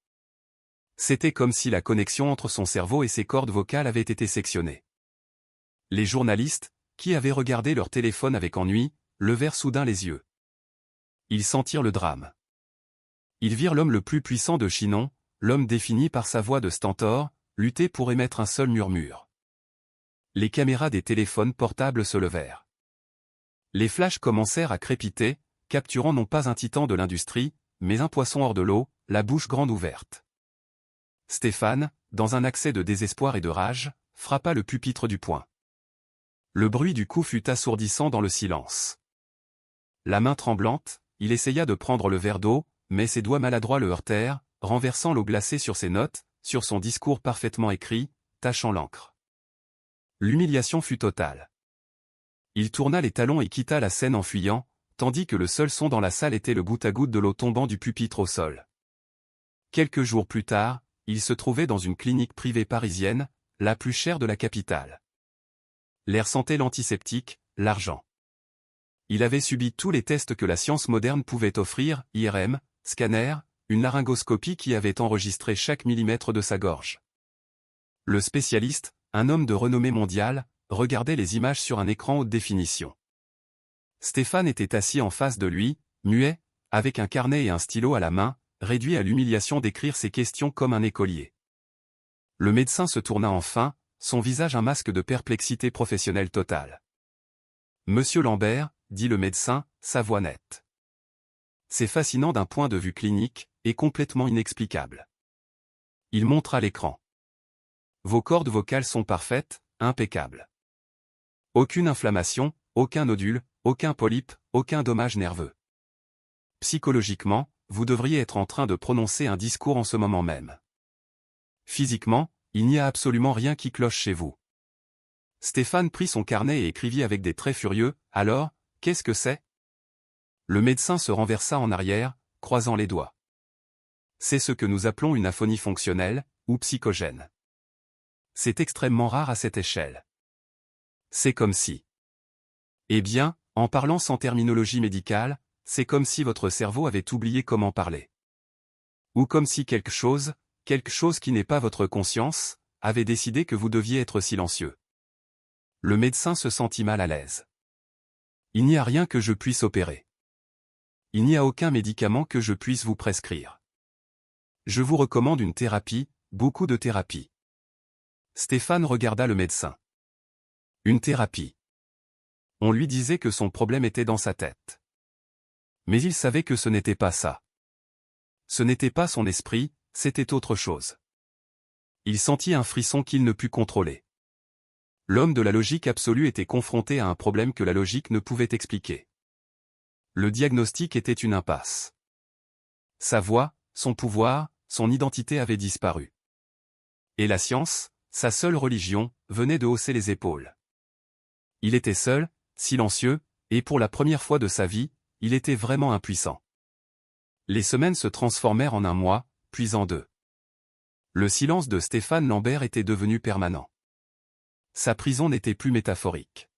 C'était comme si la connexion entre son cerveau et ses cordes vocales avait été sectionnée. Les journalistes, qui avaient regardé leur téléphone avec ennui, levèrent soudain les yeux. Ils sentirent le drame. Ils virent l'homme le plus puissant de Chinon, l'homme défini par sa voix de stentor, lutter pour émettre un seul murmure. Les caméras des téléphones portables se levèrent. Les flashs commencèrent à crépiter, capturant non pas un titan de l'industrie, mais un poisson hors de l'eau, la bouche grande ouverte. Stéphane, dans un accès de désespoir et de rage, frappa le pupitre du poing. Le bruit du coup fut assourdissant dans le silence. La main tremblante, il essaya de prendre le verre d'eau, mais ses doigts maladroits le heurtèrent, renversant l'eau glacée sur ses notes, sur son discours parfaitement écrit, tachant l'encre. L'humiliation fut totale. Il tourna les talons et quitta la scène en fuyant, tandis que le seul son dans la salle était le goutte-à-goutte de l'eau tombant du pupitre au sol. Quelques jours plus tard, il se trouvait dans une clinique privée parisienne, la plus chère de la capitale. L'air sentait l'antiseptique, l'argent. Il avait subi tous les tests que la science moderne pouvait offrir, IRM, scanner, une laryngoscopie qui avait enregistré chaque millimètre de sa gorge. Le spécialiste, un homme de renommée mondiale, regardait les images sur un écran haute définition. Stéphane était assis en face de lui, muet, avec un carnet et un stylo à la main, réduit à l'humiliation d'écrire ses questions comme un écolier. Le médecin se tourna enfin, son visage un masque de perplexité professionnelle totale. « Monsieur Lambert », dit le médecin, sa voix nette. C'est fascinant d'un point de vue clinique, et complètement inexplicable. Il montra l'écran. Vos cordes vocales sont parfaites, impeccables. Aucune inflammation, aucun nodule, aucun polype, aucun dommage nerveux. Psychologiquement, vous devriez être en train de prononcer un discours en ce moment même. Physiquement, il n'y a absolument rien qui cloche chez vous. Stéphane prit son carnet et écrivit avec des traits furieux, « Alors, qu'est-ce que c'est ?» Le médecin se renversa en arrière, croisant les doigts. C'est ce que nous appelons une aphonie fonctionnelle, ou psychogène. C'est extrêmement rare à cette échelle. C'est comme si. Eh bien, en parlant sans terminologie médicale, c'est comme si votre cerveau avait oublié comment parler. Ou comme si quelque chose qui n'est pas votre conscience, avait décidé que vous deviez être silencieux. Le médecin se sentit mal à l'aise. Il n'y a rien que je puisse opérer. Il n'y a aucun médicament que je puisse vous prescrire. Je vous recommande une thérapie, beaucoup de thérapie. Stéphane regarda le médecin. Une thérapie. On lui disait que son problème était dans sa tête. Mais il savait que ce n'était pas ça. Ce n'était pas son esprit, c'était autre chose. Il sentit un frisson qu'il ne put contrôler. L'homme de la logique absolue était confronté à un problème que la logique ne pouvait expliquer. Le diagnostic était une impasse. Sa voix, son pouvoir, son identité avaient disparu. Et la science, sa seule religion, venait de hausser les épaules. Il était seul, silencieux, et pour la première fois de sa vie, il était vraiment impuissant. Les semaines se transformèrent en un mois, puis en deux. Le silence de Stéphane Lambert était devenu permanent. Sa prison n'était plus métaphorique.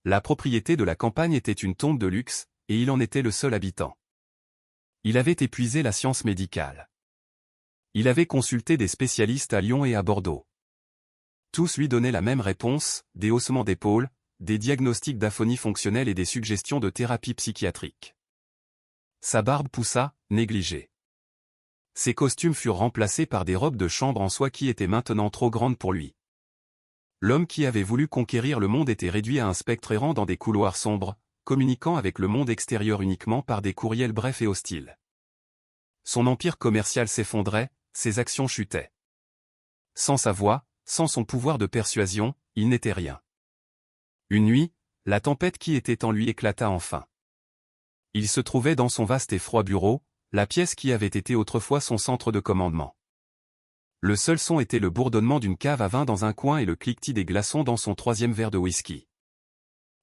La propriété de la campagne était une tombe de luxe, et il en était le seul habitant. Il avait épuisé la science médicale. Il avait consulté des spécialistes à Lyon et à Bordeaux. Tous lui donnaient la même réponse, des haussements d'épaules, des diagnostics d'aphonie fonctionnelle et des suggestions de thérapie psychiatrique. Sa barbe poussa, négligée. Ses costumes furent remplacés par des robes de chambre en soie qui étaient maintenant trop grandes pour lui. L'homme qui avait voulu conquérir le monde était réduit à un spectre errant dans des couloirs sombres, communiquant avec le monde extérieur uniquement par des courriels brefs et hostiles. Son empire commercial s'effondrait, ses actions chutaient. Sans sa voix, sans son pouvoir de persuasion, il n'était rien. Une nuit, la tempête qui était en lui éclata enfin. Il se trouvait dans son vaste et froid bureau, la pièce qui avait été autrefois son centre de commandement. Le seul son était le bourdonnement d'une cave à vin dans un coin et le cliquetis des glaçons dans son troisième verre de whisky.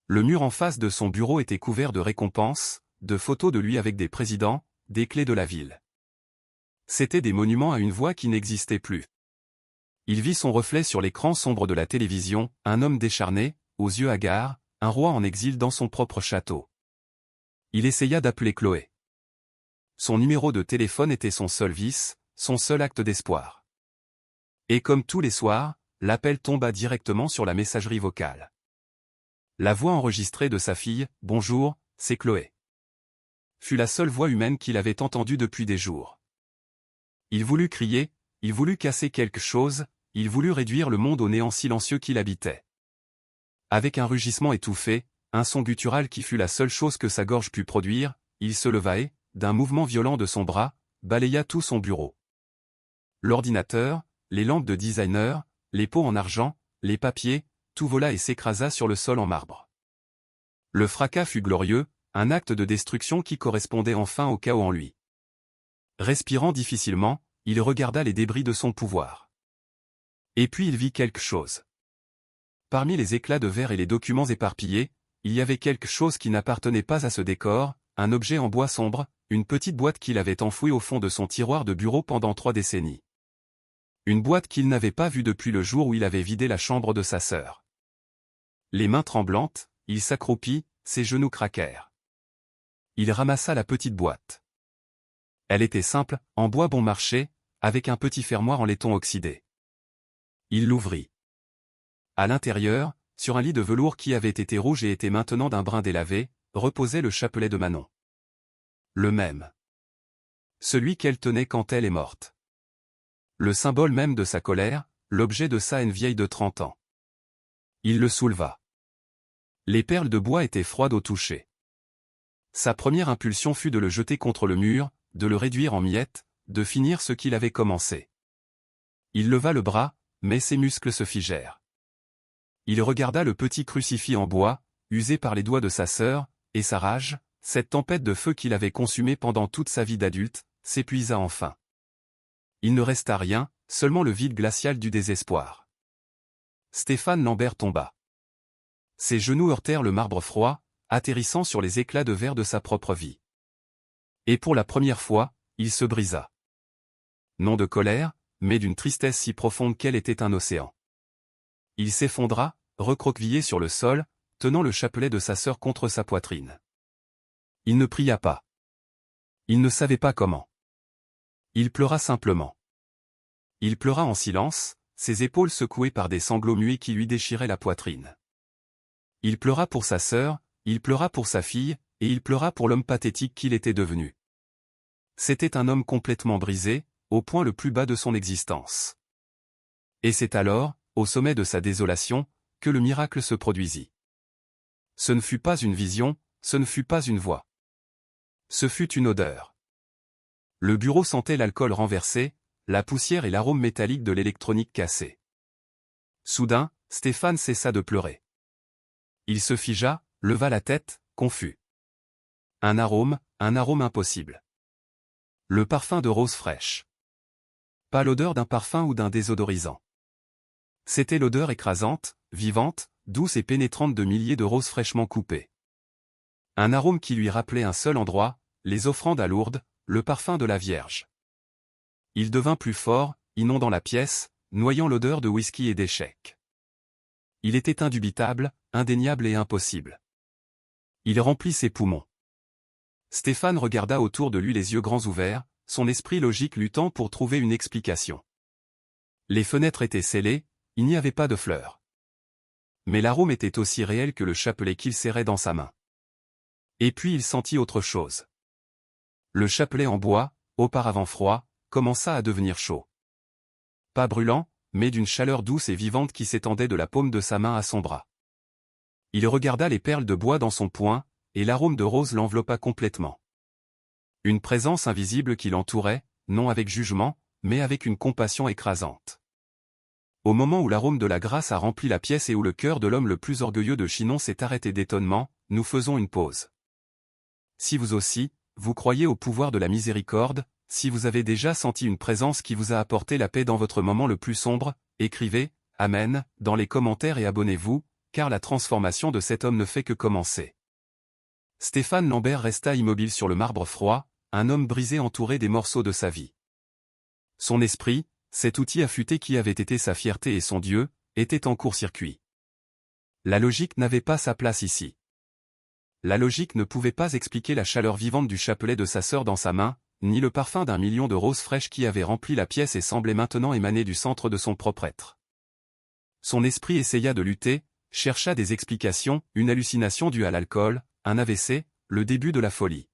Le mur en face de son bureau était couvert de récompenses, de photos de lui avec des présidents, des clés de la ville. C'étaient des monuments à une voix qui n'existait plus. Il vit son reflet sur l'écran sombre de la télévision, un homme décharné, aux yeux hagards, un roi en exil dans son propre château. Il essaya d'appeler Chloé. Son numéro de téléphone était son seul vice, son seul acte d'espoir. Et comme tous les soirs, l'appel tomba directement sur la messagerie vocale. La voix enregistrée de sa fille, « Bonjour, c'est Chloé », fut la seule voix humaine qu'il avait entendue depuis des jours. Il voulut crier, il voulut casser quelque chose, il voulut réduire le monde au néant silencieux qu'il habitait. Avec un rugissement étouffé, un son guttural qui fut la seule chose que sa gorge put produire, il se leva et, d'un mouvement violent de son bras, balaya tout son bureau. L'ordinateur, les lampes de designer, les pots en argent, les papiers, tout vola et s'écrasa sur le sol en marbre. Le fracas fut glorieux, un acte de destruction qui correspondait enfin au chaos en lui. Respirant difficilement, il regarda les débris de son pouvoir. Et puis il vit quelque chose. Parmi les éclats de verre et les documents éparpillés, il y avait quelque chose qui n'appartenait pas à ce décor, un objet en bois sombre, une petite boîte qu'il avait enfouie au fond de son tiroir de bureau pendant 3 décennies. Une boîte qu'il n'avait pas vue depuis le jour où il avait vidé la chambre de sa sœur. Les mains tremblantes, il s'accroupit, ses genoux craquèrent. Il ramassa la petite boîte. Elle était simple, en bois bon marché, avec un petit fermoir en laiton oxydé. Il l'ouvrit. À l'intérieur, sur un lit de velours qui avait été rouge et était maintenant d'un brun délavé, reposait le chapelet de Manon. Le même. Celui qu'elle tenait quand elle est morte. Le symbole même de sa colère, l'objet de sa haine vieille de 30 ans. Il le souleva. Les perles de bois étaient froides au toucher. Sa première impulsion fut de le jeter contre le mur, de le réduire en miettes, de finir ce qu'il avait commencé. Il leva le bras, mais ses muscles se figèrent. Il regarda le petit crucifix en bois, usé par les doigts de sa sœur, et sa rage, cette tempête de feu qu'il avait consumée pendant toute sa vie d'adulte, s'épuisa enfin. Il ne resta rien, seulement le vide glacial du désespoir. Stéphane Lambert tomba. Ses genoux heurtèrent le marbre froid, atterrissant sur les éclats de verre de sa propre vie. Et pour la première fois, il se brisa. Non de colère, mais d'une tristesse si profonde qu'elle était un océan. Il s'effondra, recroquevillé sur le sol, tenant le chapelet de sa sœur contre sa poitrine. Il ne pria pas. Il ne savait pas comment. Il pleura simplement. Il pleura en silence, ses épaules secouées par des sanglots muets qui lui déchiraient la poitrine. Il pleura pour sa sœur, il pleura pour sa fille, et il pleura pour l'homme pathétique qu'il était devenu. C'était un homme complètement brisé, au point le plus bas de son existence. Et c'est alors, au sommet de sa désolation, que le miracle se produisit. Ce ne fut pas une vision, ce ne fut pas une voix. Ce fut une odeur. Le bureau sentait l'alcool renversé, la poussière et l'arôme métallique de l'électronique cassée. Soudain, Stéphane cessa de pleurer. Il se figea, leva la tête, confus. Un arôme impossible. Le parfum de rose fraîche. Pas l'odeur d'un parfum ou d'un désodorisant. C'était l'odeur écrasante, vivante, douce et pénétrante de milliers de roses fraîchement coupées. Un arôme qui lui rappelait un seul endroit, les offrandes à Lourdes, le parfum de la Vierge. Il devint plus fort, inondant la pièce, noyant l'odeur de whisky et d'échecs. Il était indubitable, indéniable et impossible. Il remplit ses poumons. Stéphane regarda autour de lui les yeux grands ouverts, son esprit logique luttant pour trouver une explication. Les fenêtres étaient scellées, il n'y avait pas de fleurs. Mais l'arôme était aussi réel que le chapelet qu'il serrait dans sa main. Et puis il sentit autre chose. Le chapelet en bois, auparavant froid, commença à devenir chaud. Pas brûlant, mais d'une chaleur douce et vivante qui s'étendait de la paume de sa main à son bras. Il regarda les perles de bois dans son poing, et l'arôme de rose l'enveloppa complètement. Une présence invisible qui l'entourait, non avec jugement, mais avec une compassion écrasante. Au moment où l'arôme de la grâce a rempli la pièce et où le cœur de l'homme le plus orgueilleux de Chinon s'est arrêté d'étonnement, nous faisons une pause. Si vous aussi, vous croyez au pouvoir de la miséricorde, si vous avez déjà senti une présence qui vous a apporté la paix dans votre moment le plus sombre, écrivez « Amen » dans les commentaires et abonnez-vous, car la transformation de cet homme ne fait que commencer. Stéphane Lambert resta immobile sur le marbre froid, un homme brisé entouré des morceaux de sa vie. Son esprit, cet outil affûté qui avait été sa fierté et son Dieu, était en court-circuit. La logique n'avait pas sa place ici. La logique ne pouvait pas expliquer la chaleur vivante du chapelet de sa sœur dans sa main, ni le parfum d'un million de roses fraîches qui avait rempli la pièce et semblait maintenant émaner du centre de son propre être. Son esprit essaya de lutter, chercha des explications, une hallucination due à l'alcool, un AVC, le début de la folie.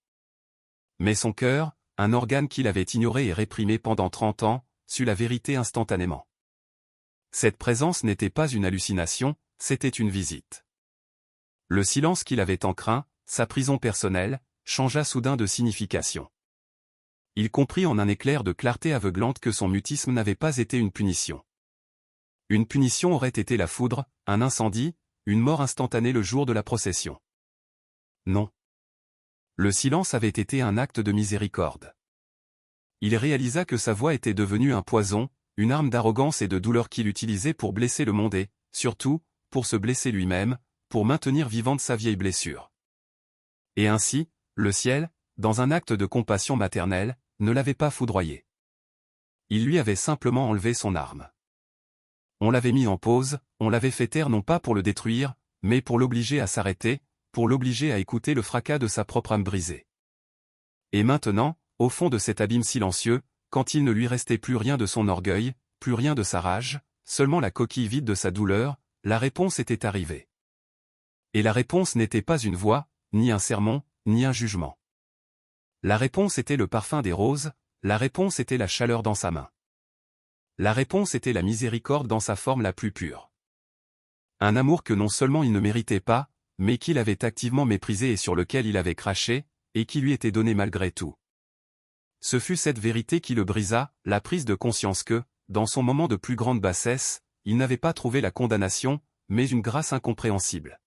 Mais son cœur, un organe qu'il avait ignoré et réprimé pendant 30 ans, sut la vérité instantanément. Cette présence n'était pas une hallucination, c'était une visite. Le silence qu'il avait tant craint, sa prison personnelle, changea soudain de signification. Il comprit en un éclair de clarté aveuglante que son mutisme n'avait pas été une punition. Une punition aurait été la foudre, un incendie, une mort instantanée le jour de la procession. Non. Le silence avait été un acte de miséricorde. Il réalisa que sa voix était devenue un poison, une arme d'arrogance et de douleur qu'il utilisait pour blesser le monde et, surtout, pour se blesser lui-même, pour maintenir vivante sa vieille blessure. Et ainsi, le ciel, dans un acte de compassion maternelle, ne l'avait pas foudroyé. Il lui avait simplement enlevé son arme. On l'avait mis en pause, on l'avait fait taire non pas pour le détruire, mais pour l'obliger à s'arrêter, pour l'obliger à écouter le fracas de sa propre âme brisée. Et maintenant, au fond de cet abîme silencieux, quand il ne lui restait plus rien de son orgueil, plus rien de sa rage, seulement la coquille vide de sa douleur, la réponse était arrivée. Et la réponse n'était pas une voix, ni un sermon, ni un jugement. La réponse était le parfum des roses, la réponse était la chaleur dans sa main. La réponse était la miséricorde dans sa forme la plus pure. Un amour que non seulement il ne méritait pas, mais qu'il avait activement méprisé et sur lequel il avait craché, et qui lui était donné malgré tout. Ce fut cette vérité qui le brisa, la prise de conscience que, dans son moment de plus grande bassesse, il n'avait pas trouvé la condamnation, mais une grâce incompréhensible.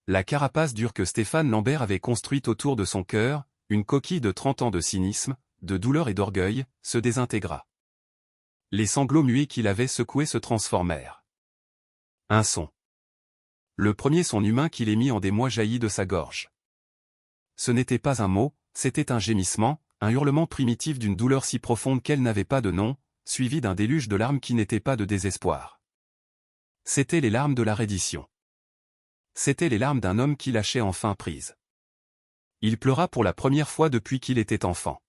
La carapace dure que Stéphane Lambert avait construite autour de son cœur, une coquille de 30 ans de cynisme, de douleur et d'orgueil, se désintégra. Les sanglots muets qu'il avait secoués se transformèrent. Un son. Le premier son humain qu'il émit en des mois jaillit de sa gorge. Ce n'était pas un mot, c'était un gémissement, un hurlement primitif d'une douleur si profonde qu'elle n'avait pas de nom, suivi d'un déluge de larmes qui n'étaient pas de désespoir. C'étaient les larmes de la reddition. C'étaient les larmes d'un homme qui lâchait enfin prise. Il pleura pour la première fois depuis qu'il était enfant.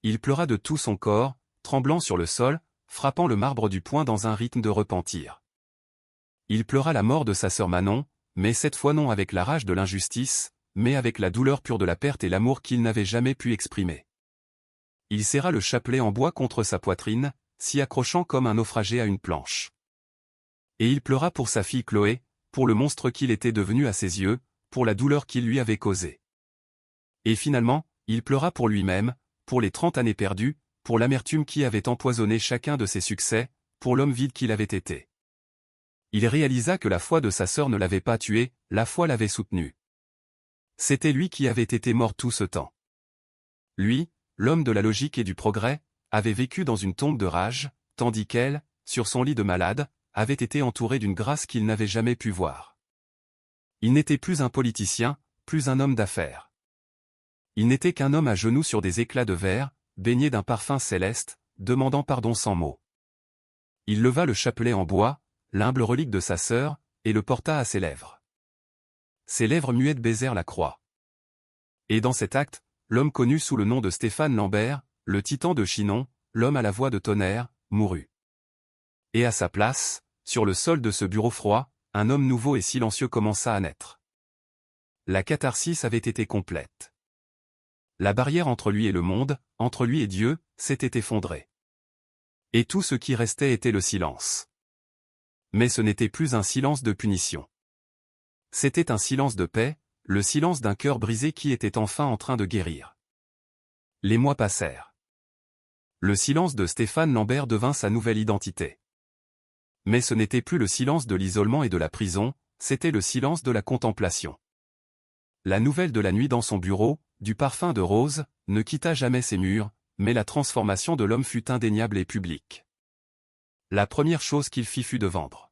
Il pleura de tout son corps, tremblant sur le sol, frappant le marbre du poing dans un rythme de repentir. Il pleura la mort de sa sœur Manon, mais cette fois non avec la rage de l'injustice, mais avec la douleur pure de la perte et l'amour qu'il n'avait jamais pu exprimer. Il serra le chapelet en bois contre sa poitrine, s'y accrochant comme un naufragé à une planche. Et il pleura pour sa fille Chloé, pour le monstre qu'il était devenu à ses yeux, pour la douleur qu'il lui avait causée. Et finalement, il pleura pour lui-même, pour les 30 années perdues, pour l'amertume qui avait empoisonné chacun de ses succès, pour l'homme vide qu'il avait été. Il réalisa que la foi de sa sœur ne l'avait pas tué, la foi l'avait soutenu. C'était lui qui avait été mort tout ce temps. Lui, l'homme de la logique et du progrès, avait vécu dans une tombe de rage, tandis qu'elle, sur son lit de malade, avait été entourée d'une grâce qu'il n'avait jamais pu voir. Il n'était plus un politicien, plus un homme d'affaires. Il n'était qu'un homme à genoux sur des éclats de verre, baigné d'un parfum céleste, demandant pardon sans mots. Il leva le chapelet en bois, l'humble relique de sa sœur, et le porta à ses lèvres. Ses lèvres muettes baisèrent la croix. Et dans cet acte, l'homme connu sous le nom de Stéphane Lambert, le titan de Chinon, l'homme à la voix de tonnerre, mourut. Et à sa place, sur le sol de ce bureau froid, un homme nouveau et silencieux commença à naître. La catharsis avait été complète. La barrière entre lui et le monde, entre lui et Dieu, s'était effondrée. Et tout ce qui restait était le silence. Mais ce n'était plus un silence de punition. C'était un silence de paix, le silence d'un cœur brisé qui était enfin en train de guérir. Les mois passèrent. Le silence de Stéphane Lambert devint sa nouvelle identité. Mais ce n'était plus le silence de l'isolement et de la prison, c'était le silence de la contemplation. La nouvelle de la nuit dans son bureau, du parfum de rose, ne quitta jamais ses murs, mais la transformation de l'homme fut indéniable et publique. La première chose qu'il fit fut de vendre.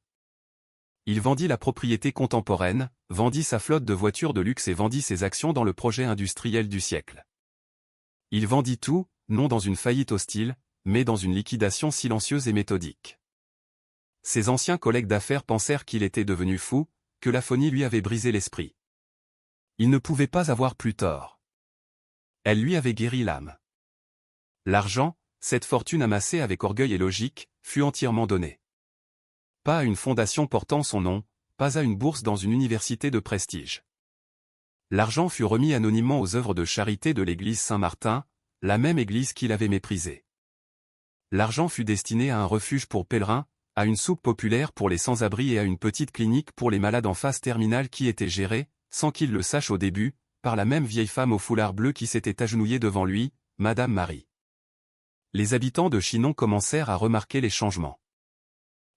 Il vendit la propriété contemporaine, vendit sa flotte de voitures de luxe et vendit ses actions dans le projet industriel du siècle. Il vendit tout, non dans une faillite hostile, mais dans une liquidation silencieuse et méthodique. Ses anciens collègues d'affaires pensèrent qu'il était devenu fou, que l'aphanie lui avait brisé l'esprit. Il ne pouvait pas avoir plus tort. Elle lui avait guéri l'âme. L'argent, cette fortune amassée avec orgueil et logique, fut entièrement donnée. Pas à une fondation portant son nom, pas à une bourse dans une université de prestige. L'argent fut remis anonymement aux œuvres de charité de l'église Saint-Martin, la même église qu'il avait méprisée. L'argent fut destiné à un refuge pour pèlerins, à une soupe populaire pour les sans-abri et à une petite clinique pour les malades en phase terminale qui était gérée, sans qu'il le sache au début, par la même vieille femme au foulard bleu qui s'était agenouillée devant lui, Madame Marie. Les habitants de Chinon commencèrent à remarquer les changements.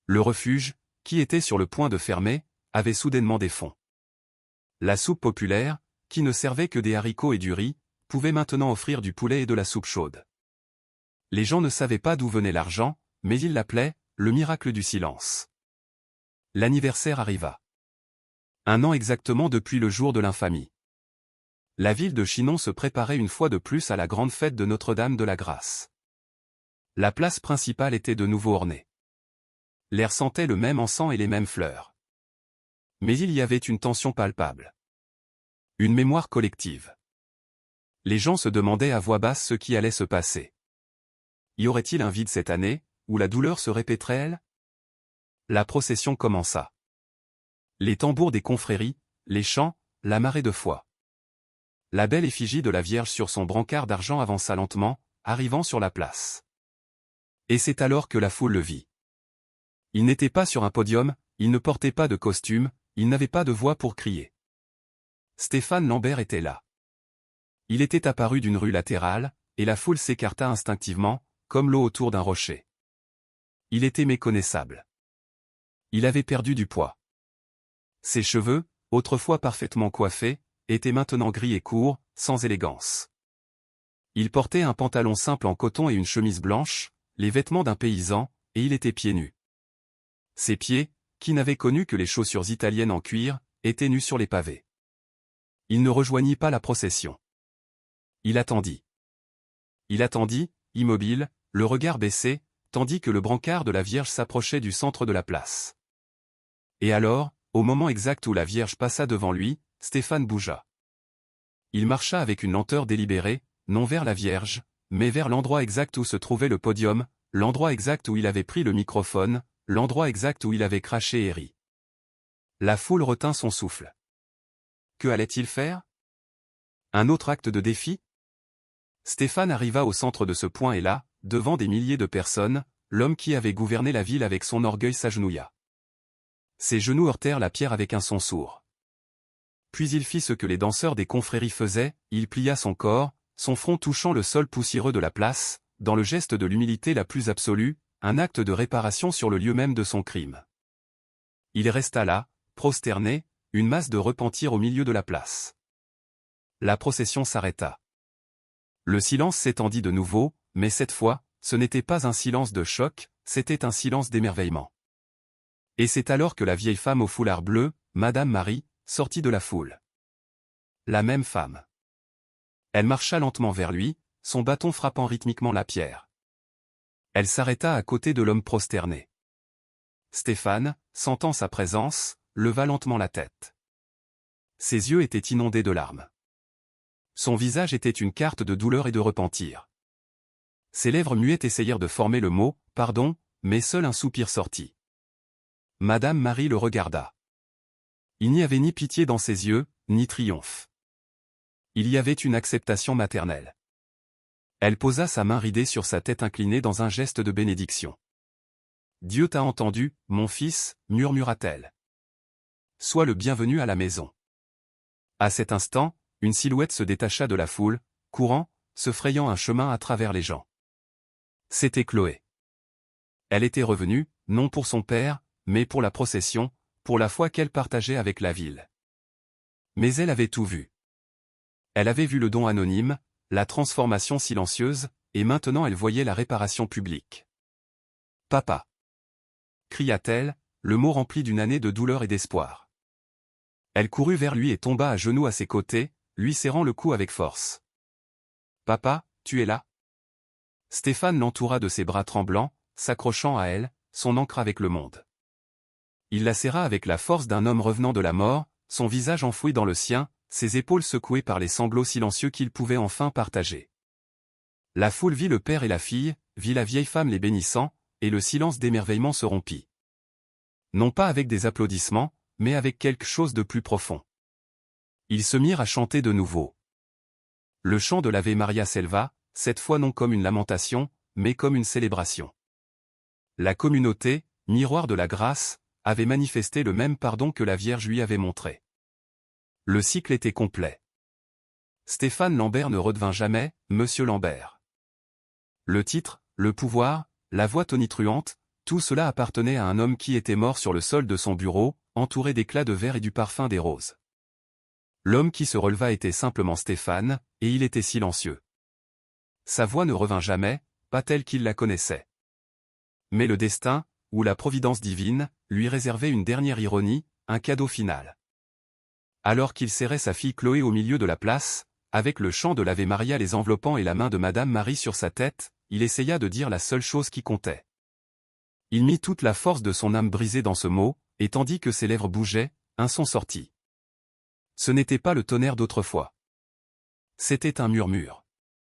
Le refuge, qui était sur le point de fermer, avait soudainement des fonds. La soupe populaire, qui ne servait que des haricots et du riz, pouvait maintenant offrir du poulet et de la soupe chaude. Les gens ne savaient pas d'où venait l'argent, mais ils l'appelaient le miracle du silence. L'anniversaire arriva. 1 an exactement depuis le jour de l'infamie. La ville de Chinon se préparait une fois de plus à la grande fête de Notre-Dame de la Grâce. La place principale était de nouveau ornée. L'air sentait le même encens et les mêmes fleurs. Mais il y avait une tension palpable. Une mémoire collective. Les gens se demandaient à voix basse ce qui allait se passer. Y aurait-il un vide cette année, où la douleur se répéterait-elle? La procession commença. Les tambours des confréries, les chants, la marée de foi. La belle effigie de la Vierge sur son brancard d'argent avança lentement, arrivant sur la place. Et c'est alors que la foule le vit. Il n'était pas sur un podium, il ne portait pas de costume, il n'avait pas de voix pour crier. Stéphane Lambert était là. Il était apparu d'une rue latérale, et la foule s'écarta instinctivement, comme l'eau autour d'un rocher. Il était méconnaissable. Il avait perdu du poids. Ses cheveux, autrefois parfaitement coiffés, étaient maintenant gris et courts, sans élégance. Il portait un pantalon simple en coton et une chemise blanche, les vêtements d'un paysan, et il était pieds nus. Ses pieds, qui n'avaient connu que les chaussures italiennes en cuir, étaient nus sur les pavés. Il ne rejoignit pas la procession. Il attendit. Il attendit, immobile, le regard baissé, tandis que le brancard de la Vierge s'approchait du centre de la place. Et alors, au moment exact où la Vierge passa devant lui, Stéphane bougea. Il marcha avec une lenteur délibérée, non vers la Vierge, mais vers l'endroit exact où se trouvait le podium, l'endroit exact où il avait pris le microphone, l'endroit exact où il avait craché et ri. La foule retint son souffle. Que allait-il faire? Un autre acte de défi? Stéphane arriva au centre de ce point et là, devant des milliers de personnes, l'homme qui avait gouverné la ville avec son orgueil s'agenouilla. Ses genoux heurtèrent la pierre avec un son sourd. Puis il fit ce que les danseurs des confréries faisaient, il plia son corps, son front touchant le sol poussiéreux de la place, dans le geste de l'humilité la plus absolue, un acte de réparation sur le lieu même de son crime. Il resta là, prosterné, une masse de repentir au milieu de la place. La procession s'arrêta. Le silence s'étendit de nouveau, mais cette fois, ce n'était pas un silence de choc, c'était un silence d'émerveillement. Et c'est alors que la vieille femme au foulard bleu, Madame Marie, sortit de la foule. La même femme. Elle marcha lentement vers lui, son bâton frappant rythmiquement la pierre. Elle s'arrêta à côté de l'homme prosterné. Stéphane, sentant sa présence, leva lentement la tête. Ses yeux étaient inondés de larmes. Son visage était une carte de douleur et de repentir. Ses lèvres muettes essayèrent de former le mot « pardon », mais seul un soupir sortit. Madame Marie le regarda. Il n'y avait ni pitié dans ses yeux, ni triomphe. Il y avait une acceptation maternelle. Elle posa sa main ridée sur sa tête inclinée dans un geste de bénédiction. « Dieu t'a entendu, mon fils » murmura-t-elle. « Sois le bienvenu à la maison. » À cet instant, une silhouette se détacha de la foule, courant, se frayant un chemin à travers les gens. C'était Chloé. Elle était revenue, non pour son père, mais pour la procession, pour la foi qu'elle partageait avec la ville. Mais elle avait tout vu. Elle avait vu le don anonyme, la transformation silencieuse, et maintenant elle voyait la réparation publique. « Papa » cria-t-elle, le mot rempli d'une année de douleur et d'espoir. Elle courut vers lui et tomba à genoux à ses côtés, lui serrant le cou avec force. « Papa, tu es là ?» Stéphane l'entoura de ses bras tremblants, s'accrochant à elle, son ancre avec le monde. Il la serra avec la force d'un homme revenant de la mort, son visage enfoui dans le sien, ses épaules secouées par les sanglots silencieux qu'il pouvait enfin partager. La foule vit le père et la fille, vit la vieille femme les bénissant, et le silence d'émerveillement se rompit. Non pas avec des applaudissements, mais avec quelque chose de plus profond. Ils se mirent à chanter de nouveau. Le chant de l'Ave Maria s'éleva, cette fois non comme une lamentation, mais comme une célébration. La communauté, miroir de la grâce, avait manifesté le même pardon que la Vierge lui avait montré. Le cycle était complet. Stéphane Lambert ne redevint jamais « Monsieur Lambert ». Le titre, le pouvoir, la voix tonitruante, tout cela appartenait à un homme qui était mort sur le sol de son bureau, entouré d'éclats de verre et du parfum des roses. L'homme qui se releva était simplement Stéphane, et il était silencieux. Sa voix ne revint jamais, pas telle qu'il la connaissait. Mais le destin, ou la providence divine, lui réservait une dernière ironie, un cadeau final. Alors qu'il serrait sa fille Chloé au milieu de la place, avec le chant de l'Ave Maria les enveloppant et la main de Madame Marie sur sa tête, il essaya de dire la seule chose qui comptait. Il mit toute la force de son âme brisée dans ce mot, et tandis que ses lèvres bougeaient, un son sortit. Ce n'était pas le tonnerre d'autrefois. C'était un murmure.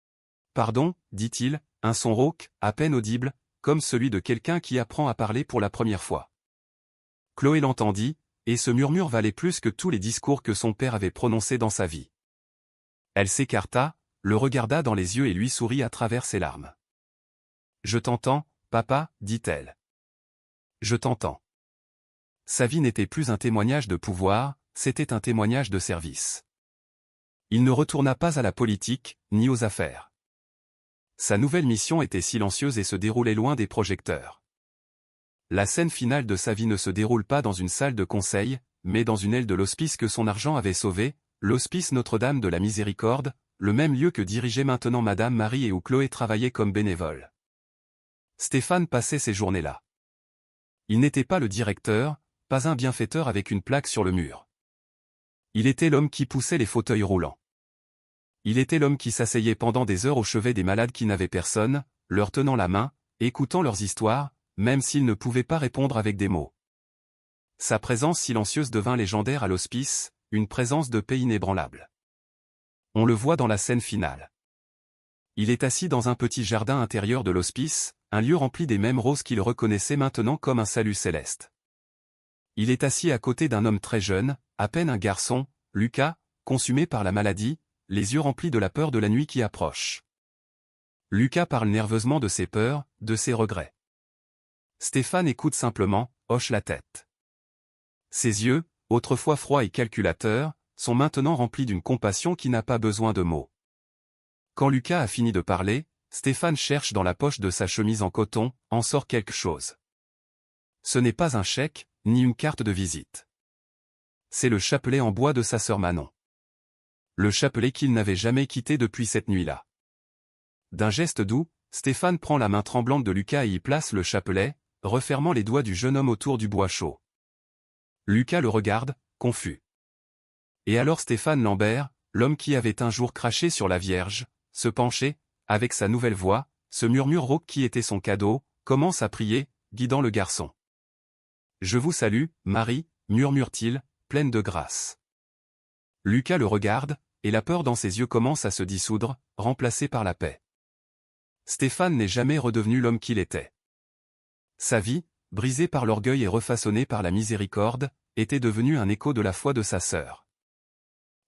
« Pardon » dit-il, un son rauque, à peine audible, comme celui de quelqu'un qui apprend à parler pour la première fois. Chloé l'entendit, et ce murmure valait plus que tous les discours que son père avait prononcés dans sa vie. Elle s'écarta, le regarda dans les yeux et lui sourit à travers ses larmes. « Je t'entends, papa, dit-elle. Je t'entends. » Sa vie n'était plus un témoignage de pouvoir, c'était un témoignage de service. Il ne retourna pas à la politique, ni aux affaires. Sa nouvelle mission était silencieuse et se déroulait loin des projecteurs. La scène finale de sa vie ne se déroule pas dans une salle de conseil, mais dans une aile de l'hospice que son argent avait sauvé, l'hospice Notre-Dame de la Miséricorde, le même lieu que dirigeait maintenant Madame Marie et où Chloé travaillait comme bénévole. Stéphane passait ces journées-là. Il n'était pas le directeur, pas un bienfaiteur avec une plaque sur le mur. Il était l'homme qui poussait les fauteuils roulants. Il était l'homme qui s'asseyait pendant des heures au chevet des malades qui n'avaient personne, leur tenant la main, écoutant leurs histoires, même s'ils ne pouvaient pas répondre avec des mots. Sa présence silencieuse devint légendaire à l'hospice, une présence de paix inébranlable. On le voit dans la scène finale. Il est assis dans un petit jardin intérieur de l'hospice, un lieu rempli des mêmes roses qu'il reconnaissait maintenant comme un salut céleste. Il est assis à côté d'un homme très jeune, à peine un garçon, Lucas, consumé par la maladie, les yeux remplis de la peur de la nuit qui approche. Lucas parle nerveusement de ses peurs, de ses regrets. Stéphane écoute simplement, hoche la tête. Ses yeux, autrefois froids et calculateurs, sont maintenant remplis d'une compassion qui n'a pas besoin de mots. Quand Lucas a fini de parler, Stéphane cherche dans la poche de sa chemise en coton, en sort quelque chose. Ce n'est pas un chèque, ni une carte de visite. C'est le chapelet en bois de sa sœur Manon. Le chapelet qu'il n'avait jamais quitté depuis cette nuit-là. D'un geste doux, Stéphane prend la main tremblante de Lucas et y place le chapelet, refermant les doigts du jeune homme autour du bois chaud. Lucas le regarde, confus. Et alors Stéphane Lambert, l'homme qui avait un jour craché sur la Vierge, se penchait, avec sa nouvelle voix, ce murmure rauque qui était son cadeau, commence à prier, guidant le garçon. « Je vous salue, Marie, murmure-t-il, pleine de grâce. » Lucas le regarde, et la peur dans ses yeux commence à se dissoudre, remplacée par la paix. Stéphane n'est jamais redevenu l'homme qu'il était. Sa vie, brisée par l'orgueil et refaçonnée par la miséricorde, était devenue un écho de la foi de sa sœur.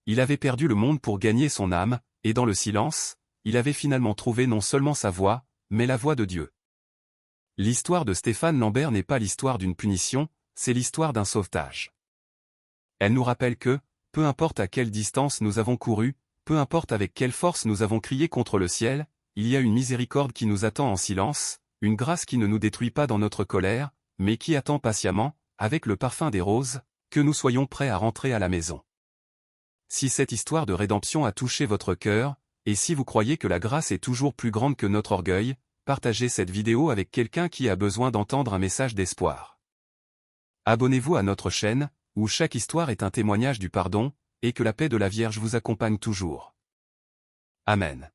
Il avait perdu le monde pour gagner son âme, et dans le silence, il avait finalement trouvé non seulement sa voie, mais la voie de Dieu. L'histoire de Stéphane Lambert n'est pas l'histoire d'une punition, c'est l'histoire d'un sauvetage. Elle nous rappelle que, peu importe à quelle distance nous avons couru, peu importe avec quelle force nous avons crié contre le ciel, il y a une miséricorde qui nous attend en silence, une grâce qui ne nous détruit pas dans notre colère, mais qui attend patiemment, avec le parfum des roses, que nous soyons prêts à rentrer à la maison. Si cette histoire de rédemption a touché votre cœur, et si vous croyez que la grâce est toujours plus grande que notre orgueil, partagez cette vidéo avec quelqu'un qui a besoin d'entendre un message d'espoir. Abonnez-vous à notre chaîne, où chaque histoire est un témoignage du pardon, et que la paix de la Vierge vous accompagne toujours. Amen.